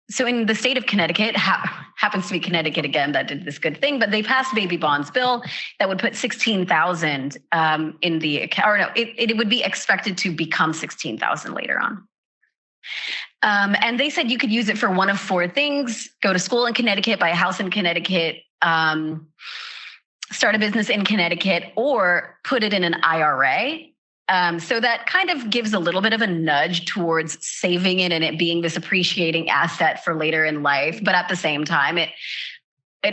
so in the state of Connecticut, happens to be Connecticut again that did this good thing, but they passed baby bonds bill that would put $16,000 in the account, or no, it would be expected to become $16,000 later on. And they said you could use it for one of four things: go to school in Connecticut, buy a house in Connecticut, start a business in Connecticut, or put it in an IRA. So that kind of gives a little bit of a nudge towards saving it and it being this appreciating asset for later in life. But at the same time, it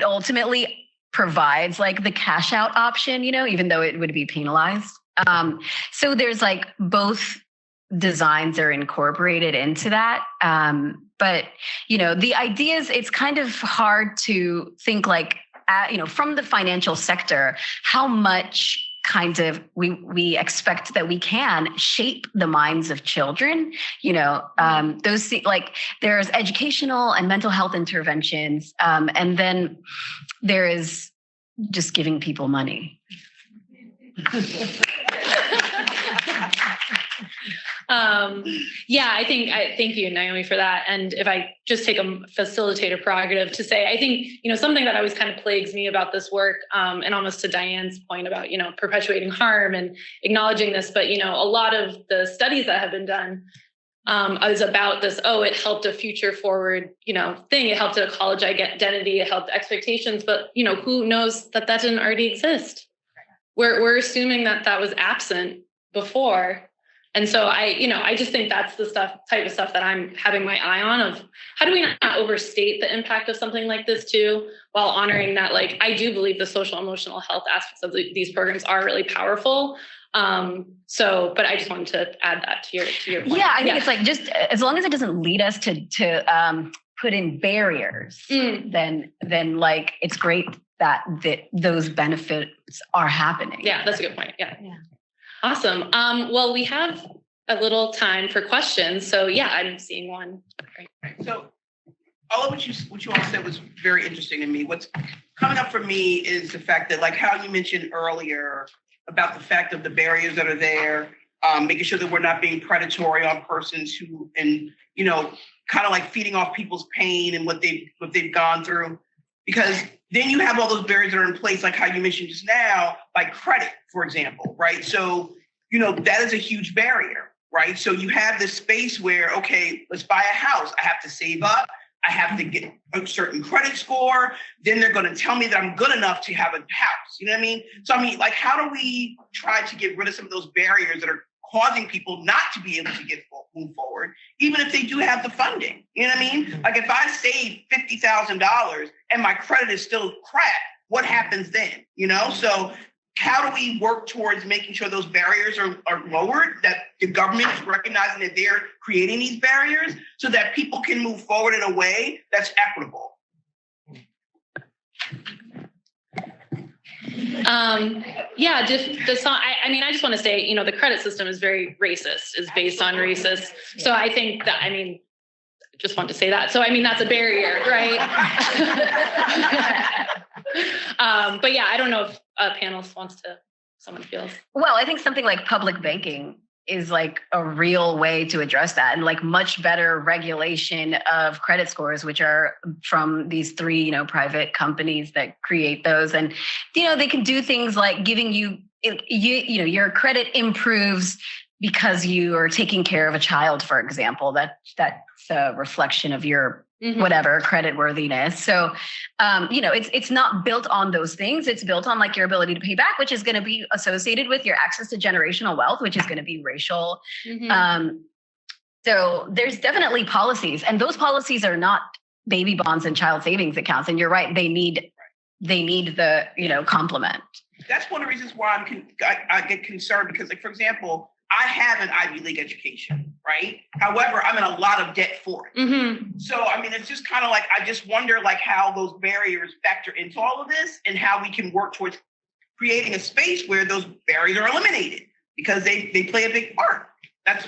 ultimately provides the cash out option, even though it would be penalized. So there's both designs are incorporated into that. But, the idea is it's kind of hard to think from the financial sector, how much kind of we expect that we can shape the minds of children, those there's educational and mental health interventions. And then there is just giving people money. Thank you, Naomi, for that. And if I just take a facilitator prerogative to say, I think, something that always kind of plagues me about this work, and almost to Diane's point about, perpetuating harm and acknowledging this, but, a lot of the studies that have been done, is about this, it helped a future forward, thing. It helped a college identity. It helped expectations, but, who knows that didn't already exist? We're assuming that was absent before. And so I just think that's the type of stuff that I'm having my eye on, of how do we not overstate the impact of something like this too, while honoring that, I do believe the social emotional health aspects of these programs are really powerful. But I just wanted to add that to your point. Yeah, I think it's just as long as it doesn't lead us to put in barriers, then it's great that those benefits are happening. Yeah, that's a good point. Yeah. Awesome. Well, we have a little time for questions. So I'm seeing one. Right. So all of what you all said was very interesting to me. What's coming up for me is the fact that, how you mentioned earlier about the fact of the barriers that are there, making sure that we're not being predatory on persons who, and, kind of feeding off people's pain and what they've gone through. Because then you have all those barriers that are in place, like how you mentioned just now, like credit, for example, right? So, that is a huge barrier, right? So you have this space where, okay, let's buy a house. I have to save up. I have to get a certain credit score. Then they're going to tell me that I'm good enough to have a house. You know what I mean? So, how do we try to get rid of some of those barriers that are causing people not to be able to move forward, even if they do have the funding. You know what I mean? Like if I save $50,000 and my credit is still crap, what happens then? You know, so how do we work towards making sure those barriers are lowered, that the government is recognizing that they're creating these barriers so that people can move forward in a way that's equitable? Yeah, I mean, I just want to say, you know, the credit system is very racist, is based on racist. So I think that, I mean, just want to say that. So, I mean, that's a barrier, right? But yeah, I don't know if a panelist someone feels. Well, I think something like public banking is like a real way to address that, and like much better regulation of credit scores, which are from these three, you know, private companies that create those. And, you know, they can do things like giving you know, your credit improves because you are taking care of a child, for example. That's a reflection of your whatever credit worthiness. So, you know, it's not built on those things. It's built on like your ability to pay back, which is going to be associated with your access to generational wealth, which is going to be racial. So there's definitely policies, and those policies are not baby bonds and child savings accounts. And you're right. They need the, you know, complement. That's one of the reasons why I get concerned, because, like, for example, I have an Ivy League education, right? However, I'm in a lot of debt for it. So, I mean, it's just kind of like, I just wonder like how those barriers factor into all of this and how we can work towards creating a space where those barriers are eliminated, because they play a big part. That's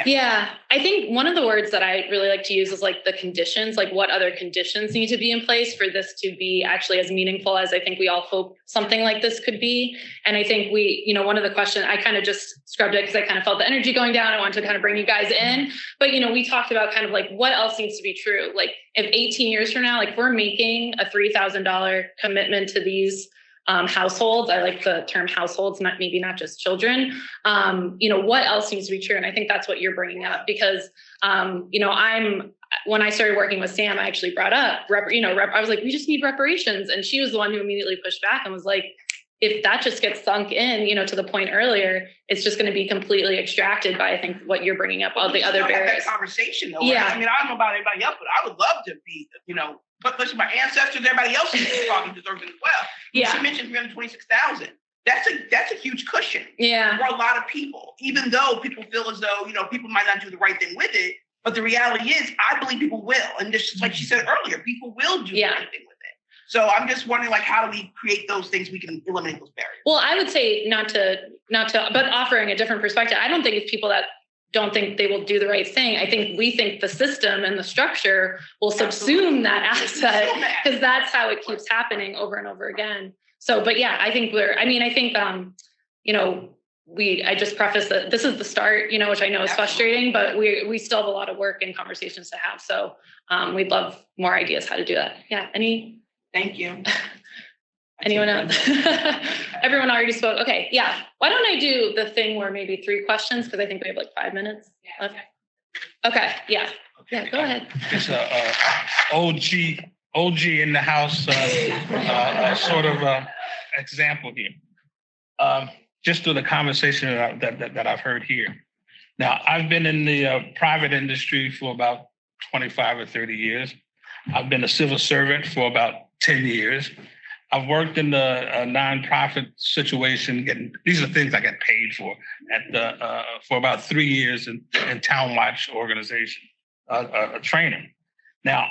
Yeah. I think one of the words that I really like to use is like the conditions, like what other conditions need to be in place for this to be actually as meaningful as I think we all hope something like this could be. And I think you know, one of the questions, I kind of just scrubbed it because I kind of felt the energy going down. I wanted to kind of bring you guys in, but, you know, we talked about kind of like what else needs to be true. Like if 18 years from now, like we're making a $3,000 commitment to these households. I like the term households, maybe not just children. You know, what else needs to be true? And I think that's what you're bringing up, because, you know, when I started working with Sam, I actually brought up, I was like, we just need reparations. And she was the one who immediately pushed back and was like, if that just gets sunk in, you know, to the point earlier, it's just going to be completely extracted by, I think, what you're bringing up, all the other barriers. That conversation, though. Yeah. Right? I mean, I don't know about anybody else, but I would love to be, you know, but listen, my ancestors, everybody else probably deserves it as well. Yeah. She mentioned 326,000. That's a huge cushion. Yeah. For a lot of people, even though people feel as though, you know, people might not do the right thing with it, but the reality is, I believe people will. And this is like she said earlier, people will do the right thing with it. So I'm just wondering, like, how do we create those things we can eliminate those barriers? Well, I would say not to, but offering a different perspective. I don't think it's people that don't think they will do the right thing. I think we think the system and the structure will subsume that asset, because that's how it keeps happening over and over again. So, but yeah, I think you know, I just prefaced that this is the start, you know, which I know is frustrating, but we still have a lot of work and conversations to have. So we'd love more ideas how to do that. Yeah. Thank you. Anyone else? Everyone already spoke. Okay. Yeah. Why don't I do the thing where maybe 3 questions? Because I think we have like 5 minutes left. Okay. Yeah. Yeah. Go ahead. It's a OG in the house sort of example here. Just through the conversation that I've heard here. Now, I've been in the private industry for about 25 or 30 years. I've been a civil servant for about 10 years. I've worked in the nonprofit situation. These are things I get paid for for about 3 years in Town Watch organization training. Now,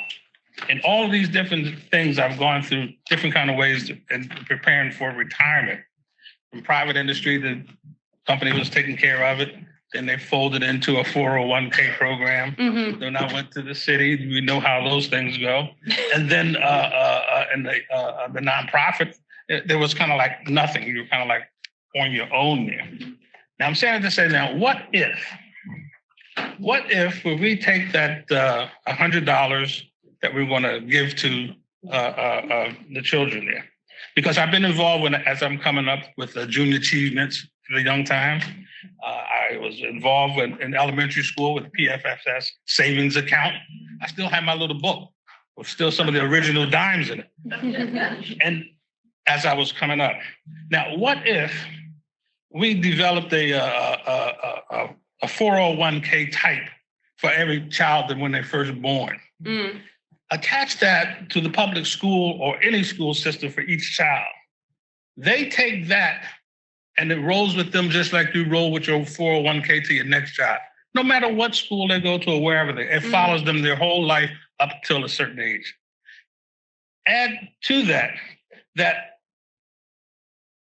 in all of these different things, I've gone through different kind of ways in preparing for retirement. From private industry, the company was taking care of it. Then they folded into a 401k program. Then I went to the city. We know how those things go. And then in the nonprofit, there was kind of like nothing. You were kind of like on your own there. Now I'm saying to say now, what if we take that $100 that we're going to give to the children there? Because I've been involved as I'm coming up with the junior achievements for the young time. I was involved in elementary school with the PFFS savings account. I still have my little book with still some of the original dimes in it. And as I was coming up. Now, what if we developed a 401k type for every child that when they're first born. Mm. Attach that to the public school or any school system for each child. They take that and it rolls with them just like you roll with your 401k to your next child. No matter what school they go to or wherever it follows them their whole life up till a certain age. Add to that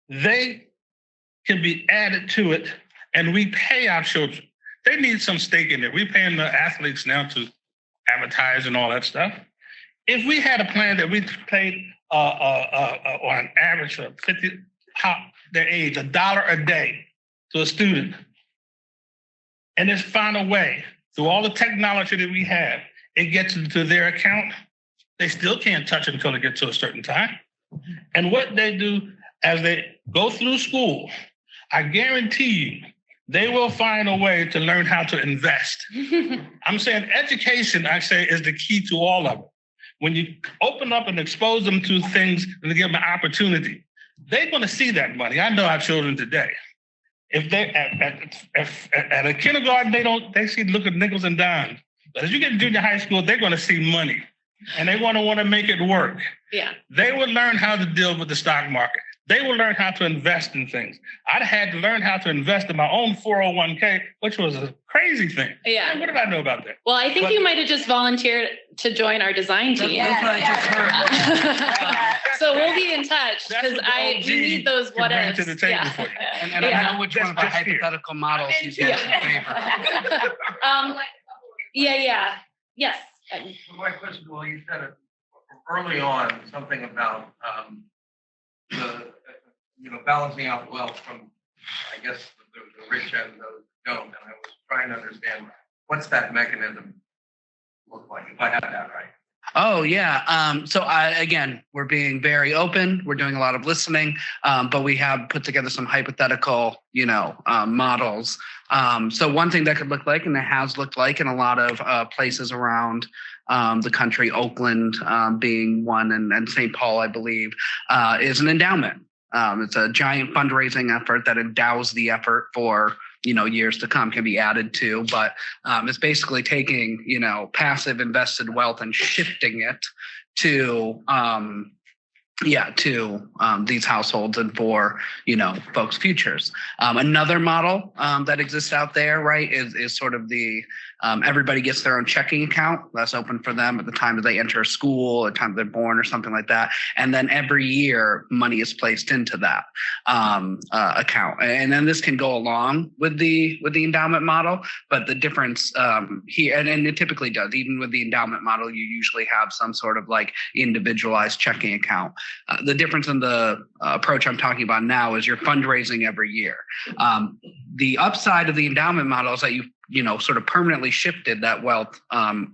they can be added to it and we pay our children. They need some stake in it. We're paying the athletes now to advertise and all that stuff. If we had a plan that we paid on an average of 50, their age, $1 a day to a student, and just find a way through all the technology that we have, it gets into their account. They still can't touch it until it gets to a certain time. And what they do as they go through school, I guarantee you, they will find a way to learn how to invest. I'm saying education, I say, is the key to all of it. When you open up and expose them to things and give them an opportunity, they're going to see that money. I know our children today. If they at a kindergarten, they see look at nickels and dimes. But as you get to junior high school, they're going to see money, and they want to make it work. Yeah, they will learn how to deal with the stock market. They will learn how to invest in things. I had to learn how to invest in my own 401k, which was a crazy thing. Yeah. Man, what did I know about that? Well, I think you might have just volunteered to join our design team. That's what I just heard. So we'll be in touch because we need those what ifs. To the table for you. And I know which one of our hypothetical models he's most in favor. Yes. My question, well, you said it early on, something about balancing out wealth from, I guess, the rich and those who don't. And I was trying to understand what's that mechanism look like, if I have that right. Oh, yeah. Again, we're being very open. We're doing a lot of listening, but we have put together some hypothetical, models. So one thing that could look like, and it has looked like in a lot of places around the country, Oakland being one, and St. Paul, I believe, is an endowment. It's a giant fundraising effort that endows the effort for years to come, can be added to, but it's basically taking passive invested wealth and shifting it to these households and for folks' futures. Another model that exists out there, right, is sort of the everybody gets their own checking account that's open for them at the time that they enter a school, at the time they're born, or something like that, and then every year money is placed into that account. And then this can go along with the endowment model, but the difference here, and it typically does, even with the endowment model, you usually have some sort of like individualized checking account. The difference in the approach I'm talking about now is you're fundraising every year. The upside of the endowment model is that you sort of permanently shifted that wealth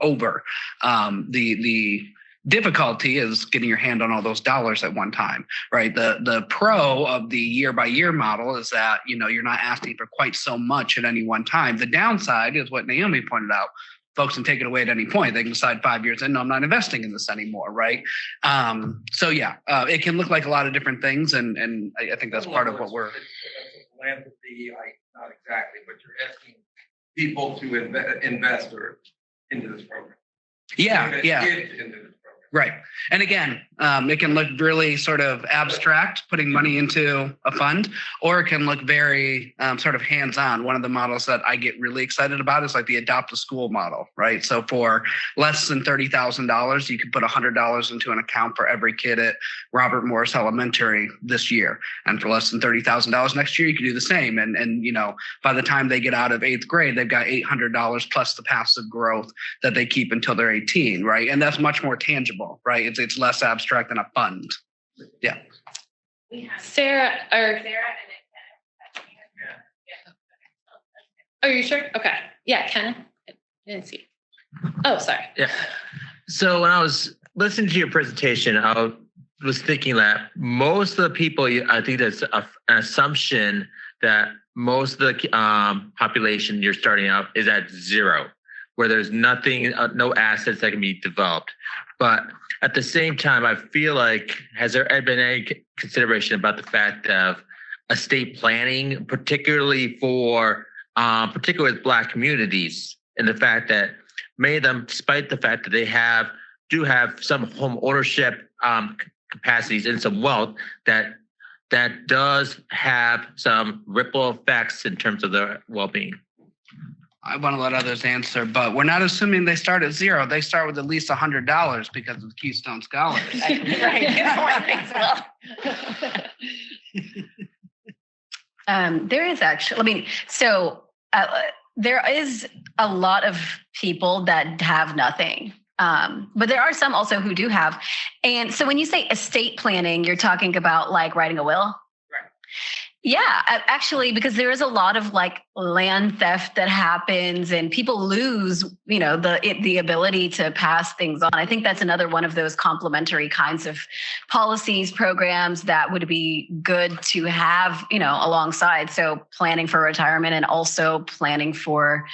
over. The difficulty is getting your hand on all those dollars at one time, right? The pro of the year by year model is that you're not asking for quite so much at any one time. The downside is what Naomi pointed out. Folks can take it away at any point. They can decide 5 years in, no, I'm not investing in this anymore, right? It can look like a lot of different things, and I think that's part of what we're. It's philanthropy, not exactly, but you're asking people to invest or into this program. Yeah. Into this program. Right. And again, it can look really sort of abstract, putting money into a fund, or it can look very sort of hands-on. One of the models that I get really excited about is like the adopt a school model, right? So for less than $30,000, you could put $100 into an account for every kid at Robert Morris Elementary this year. And for less than $30,000 next year, you can do the same. And by the time they get out of 8th grade, they've got $800 plus the passive growth that they keep until they're 18, right? And that's much more tangible. Right, it's less abstract than a fund. Yeah. Sarah. Are you sure? Okay. Yeah, Kenneth. I didn't see. Oh, sorry. Yeah. So when I was listening to your presentation, I was thinking that most of the people, I think that's an assumption that most of the population you're starting out is at zero, where there's nothing, no assets that can be developed. But at the same time, I feel like, has there been any consideration about the fact of estate planning, particularly particularly with Black communities, and the fact that many of them, despite the fact that they do have some home ownership capacities and some wealth, that does have some ripple effects in terms of their well-being. I want to let others answer, but we're not assuming they start at zero. They start with at least $100 because of the Keystone Scholars. There is actually, there is a lot of people that have nothing. But there are some also who do have. And so when you say estate planning, you're talking about like writing a will? Right. Yeah, actually, because there is a lot of like land theft that happens and people lose, the ability to pass things on. I think that's another one of those complementary kinds of policies, programs that would be good to have, alongside. So planning for retirement and also planning for,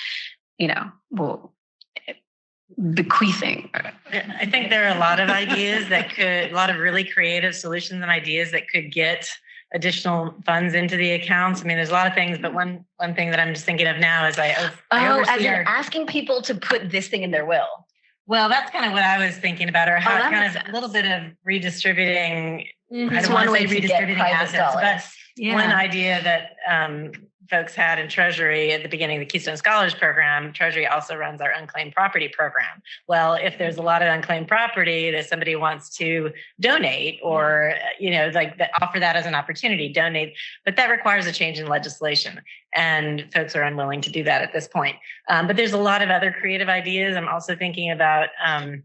bequeathing. I think there are a lot of ideas a lot of really creative solutions and ideas that could get additional funds into the accounts. I mean, there's a lot of things, but one thing that I'm just thinking of now is I as you're asking people to put this thing in their will. Well, that's kind of what I was thinking about, or how kind of a little bit of redistributing. I don't want to say redistributing assets, but one idea that folks had in Treasury at the beginning of the Keystone Scholars Program, Treasury also runs our unclaimed property program. Well, if there's a lot of unclaimed property that somebody wants to donate or, offer that as an opportunity, donate, but that requires a change in legislation. And folks are unwilling to do that at this point. But there's a lot of other creative ideas. I'm also thinking about, and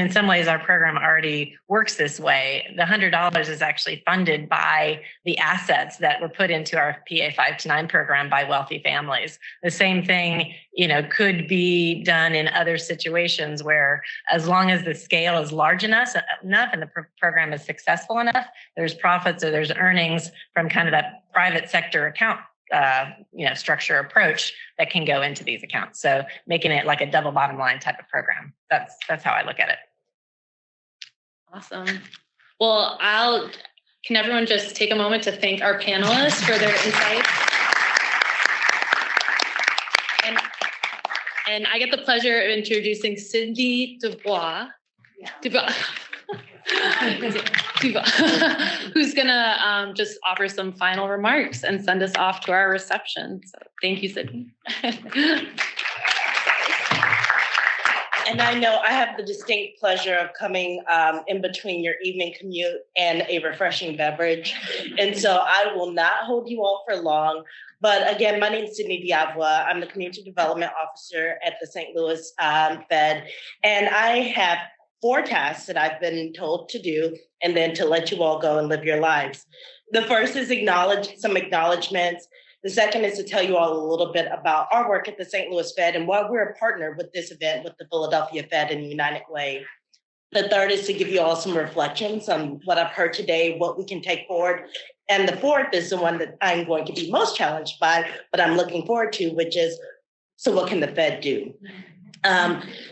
in some ways our program already works this way. The $100 is actually funded by the assets that were put into our PA 5 to 9 program by wealthy families. The same thing, could be done in other situations where, as long as the scale is large enough and the program is successful enough, there's profits or there's earnings from kind of that private sector account structure approach that can go into these accounts. So making it like a double bottom line type of program. That's how I look at it. Awesome. Well, can everyone just take a moment to thank our panelists for their insights? And I get the pleasure of introducing Cindy Dubois. Who's gonna just offer some final remarks and send us off to our reception. So thank you, Sydney. And I know I have the distinct pleasure of coming in between your evening commute and a refreshing beverage. And so I will not hold you all for long. But again, my name is Sydney Diavois. I'm the Community Development Officer at the St. Louis Fed. And I have 4 tasks that I've been told to do, and then to let you all go and live your lives. The first is some acknowledgements. The second is to tell you all a little bit about our work at the St. Louis Fed and why we're a partner with this event with the Philadelphia Fed and United Way. The third is to give you all some reflections on what I've heard today, what we can take forward. And the fourth is the one that I'm going to be most challenged by, but I'm looking forward to, which is, so what can the Fed do?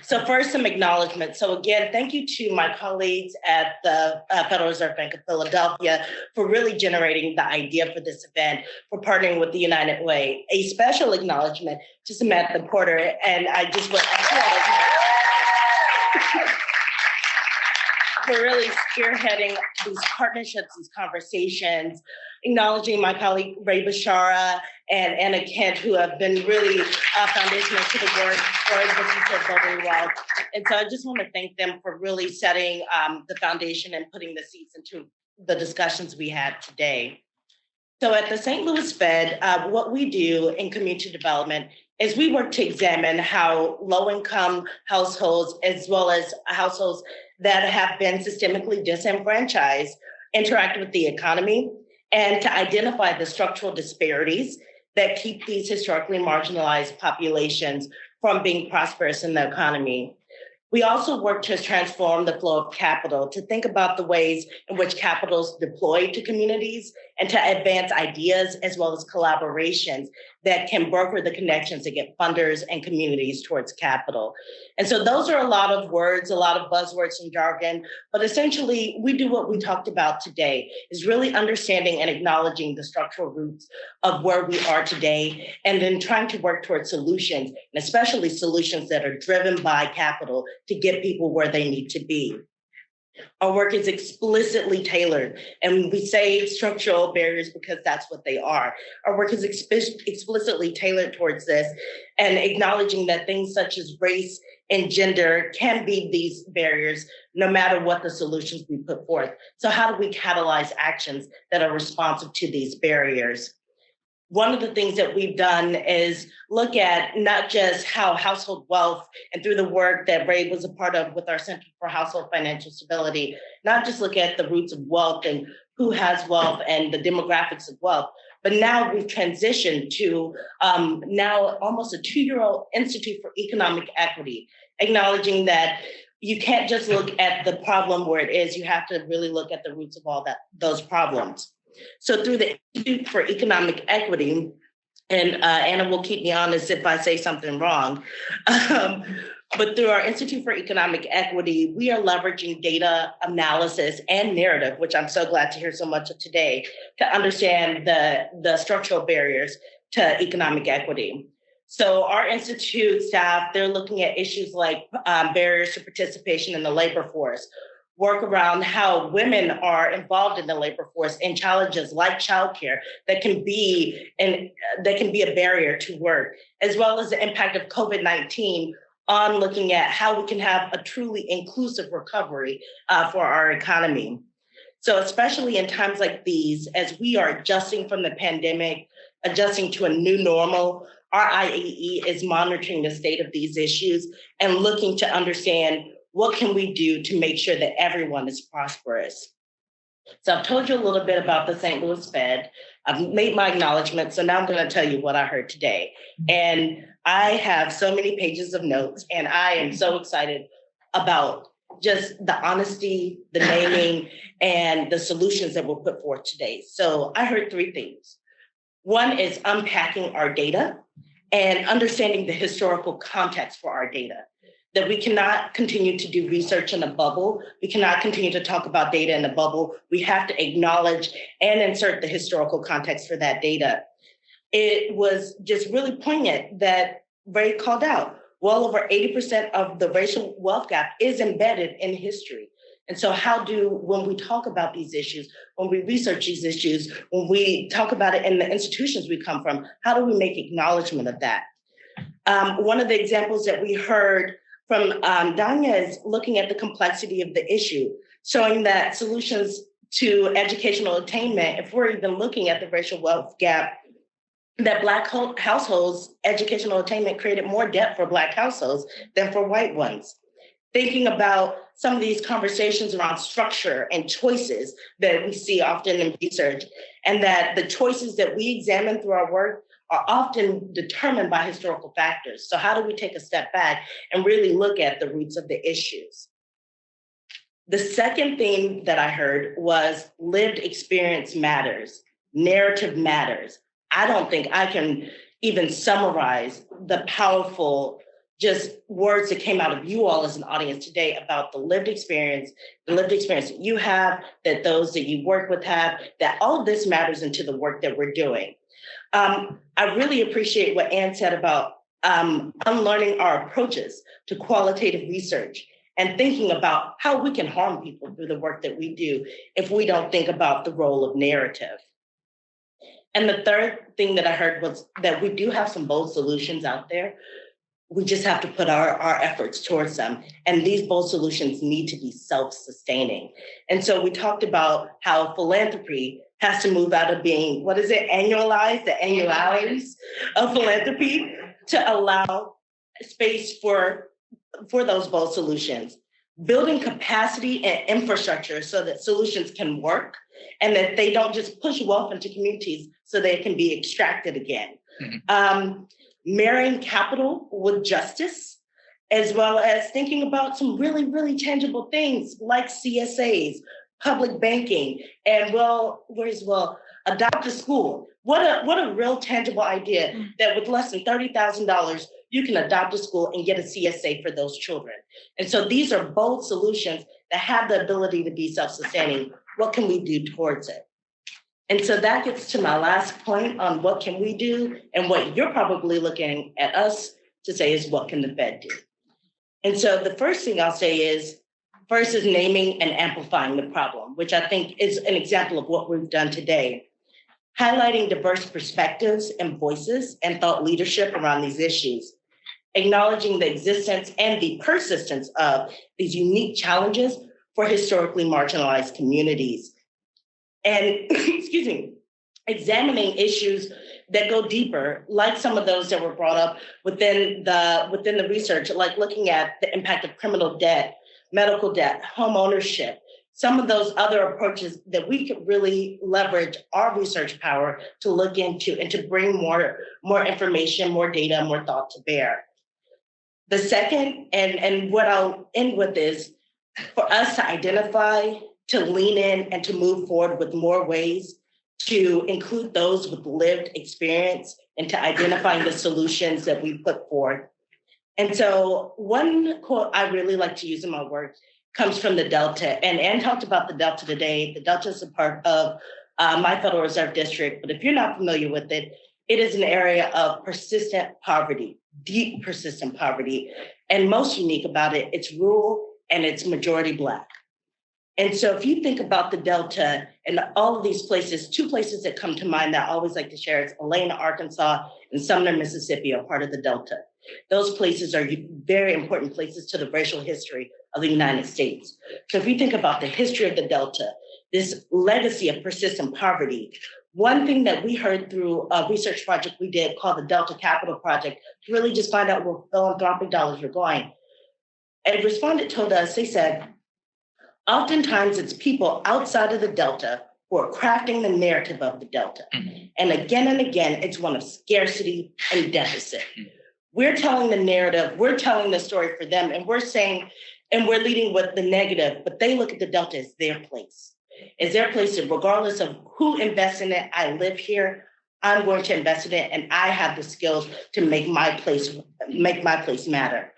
So first, some acknowledgement. So again, thank you to my colleagues at the Federal Reserve Bank of Philadelphia for really generating the idea for this event, for partnering with the United Way. A special acknowledgement to Samantha Porter, and I just want for really spearheading these partnerships, these conversations, acknowledging my colleague Ray Bashara and Anna Kent, who have been really foundational to the work that you said building wealth. And so I just want to thank them for really setting the foundation and putting the seeds into the discussions we had today. So at the St. Louis Fed, what we do in community development is we work to examine how low-income households, as well as households that have been systemically disenfranchised, interact with the economy, and to identify the structural disparities that keep these historically marginalized populations from being prosperous in the economy. We also work to transform the flow of capital, to think about the ways in which capital is deployed to communities and to advance ideas as well as collaborations that can broker the connections to get funders and communities towards capital. And so those are a lot of words, a lot of buzzwords and jargon, but essentially we do what we talked about today, is really understanding and acknowledging the structural roots of where we are today, and then trying to work towards solutions, and especially solutions that are driven by capital to get people where they need to be. Our work is explicitly tailored, and we say structural barriers because that's what they are. Our work is explicitly tailored towards this, and acknowledging that things such as race and gender can be these barriers no matter what the solutions we put forth. So how do we catalyze actions that are responsive to these barriers? One of the things that we've done is look at not just how household wealth, and through the work that Ray was a part of with our Center for Household Financial Stability, not just look at the roots of wealth and who has wealth and the demographics of wealth, but now we've transitioned to now almost a 2-year-old Institute for Economic Equity, acknowledging that you can't just look at the problem where it is, you have to really look at the roots of all those problems. So through the Institute for Economic Equity, and Anna will keep me honest if I say something wrong, but through our Institute for Economic Equity, we are leveraging data analysis and narrative, which I'm so glad to hear so much of today, to understand the structural barriers to economic equity. So our institute staff, they're looking at issues like barriers to participation in the labor force, work around how women are involved in the labor force, and challenges like childcare that can be a barrier to work, as well as the impact of COVID-19 on looking at how we can have a truly inclusive recovery for our economy. So especially in times like these, as we are adjusting from the pandemic, adjusting to a new normal, our IAE is monitoring the state of these issues and looking to understand what can we do to make sure that everyone is prosperous. So I've told you a little bit about the St. Louis Fed. I've made my acknowledgement, so now I'm going to tell you what I heard today. And I have so many pages of notes, and I am so excited about just the honesty, the naming, and the solutions that were put forth today. So I heard 3 things. One is unpacking our data and understanding the historical context for our data. That we cannot continue to do research in a bubble. We cannot continue to talk about data in a bubble. We have to acknowledge and insert the historical context for that data. It was just really poignant that Ray called out, well over 80% of the racial wealth gap is embedded in history. And so when we talk about these issues, when we research these issues, when we talk about it in the institutions we come from, how do we make acknowledgement of that? One of the examples that we heard from Danya is looking at the complexity of the issue, showing that solutions to educational attainment, if we're even looking at the racial wealth gap, that Black households, educational attainment created more debt for Black households than for white ones. Thinking about some of these conversations around structure and choices that we see often in research, and that the choices that we examine through our work are often determined by historical factors. So how do we take a step back and really look at the roots of the issues? The second thing that I heard was lived experience matters, narrative matters. I don't think I can even summarize the powerful just words that came out of you all as an audience today about the lived experience that you have, that those that you work with have, that all of this matters into the work that we're doing. I really appreciate what Ann said about unlearning our approaches to qualitative research and thinking about how we can harm people through the work that we do if we don't think about the role of narrative. And the third thing that I heard was that we do have some bold solutions out there. We just have to put our efforts towards them. And these bold solutions need to be self-sustaining. And so we talked about how philanthropy has to move out of being, annualized, the annualities of philanthropy, to allow space for those bold solutions. Building capacity and infrastructure so that solutions can work and that they don't just push wealth into communities so they can be extracted again. Mm-hmm. Marrying capital with justice, as well as thinking about some really, really tangible things like CSAs, public banking, and Adopt a school. What a real tangible idea that with less than $30,000, you can adopt a school and get a CSA for those children. And so these are bold solutions that have the ability to be self-sustaining. What can we do towards it? And so that gets to my last point on what can we do, and what you're probably looking at us to say is what can the Fed do? And so the first thing I'll say is, first is naming and amplifying the problem, which I think is an example of what we've done today. Highlighting diverse perspectives and voices and thought leadership around these issues. Acknowledging the existence and the persistence of these unique challenges for historically marginalized communities. And, excuse me, examining issues that go deeper, like some of those that were brought up within the research, like looking at the impact of criminal debt, medical debt, home ownership, some of those other approaches that we could really leverage our research power to look into and to bring more information, more data, more thought to bear. The second, and what I'll end with, is for us to identify, to lean in, and to move forward with more ways to include those with lived experience and to identifying the solutions that we put forth. And so one quote I really like to use in my work comes from the Delta. And Ann talked about the Delta today. The Delta is a part of my Federal Reserve District, but if you're not familiar with it, it is an area of persistent poverty, deep persistent poverty. And most unique about it, it's rural and it's majority Black. And so if you think about the Delta and all of these places, two places that come to mind that I always like to share is Elena, Arkansas, and Sumner, Mississippi are part of the Delta. Those places are very important places to the racial history of the United States. So if you think about the history of the Delta, this legacy of persistent poverty, one thing that we heard through a research project we did called the Delta Capital Project to really just find out where philanthropic dollars were going. And a respondent told us, they said, oftentimes it's people outside of the Delta who are crafting the narrative of the Delta. And again, it's one of scarcity and deficit. We're telling the narrative, we're telling the story for them, and we're saying, and we're leading with the negative, but they look at the Delta as their place. It's their place, and regardless of who invests in it, I live here, I'm going to invest in it, and I have the skills to make my place matter.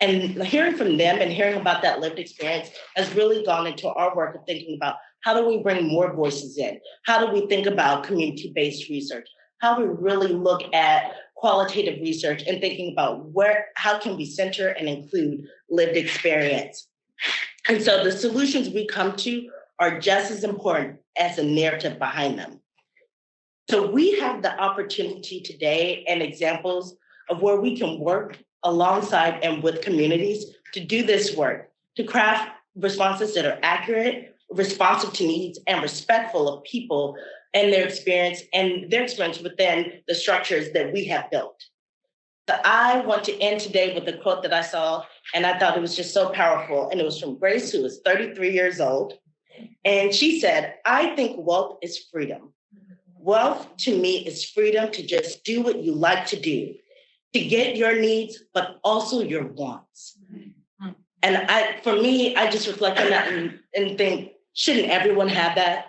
And hearing from them and hearing about that lived experience has really gone into our work of thinking about how do we bring more voices in? How do we think about community-based research? How do we really look at qualitative research and thinking about how can we center and include lived experience? And so the solutions we come to are just as important as the narrative behind them. So we have the opportunity today and examples of where we can work alongside and with communities to do this work, to craft responses that are accurate, responsive to needs, and respectful of people and their experience within the structures that we have built. So I want to end today with a quote that I saw, and I thought it was just so powerful. And it was from Grace, who is 33 years old. And she said, "I think wealth is freedom. Wealth to me is freedom to just do what you like to do, to get your needs, but also your wants." And for me, I just reflect on that and think, shouldn't everyone have that?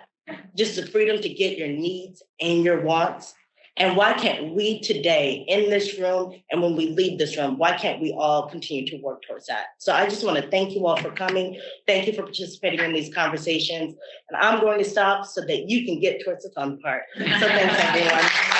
Just the freedom to get your needs and your wants? And why can't we today in this room, and when we leave this room, why can't we all continue to work towards that? So I just want to thank you all for coming. Thank you for participating in these conversations. And I'm going to stop so that you can get towards the fun part. So thanks, everyone.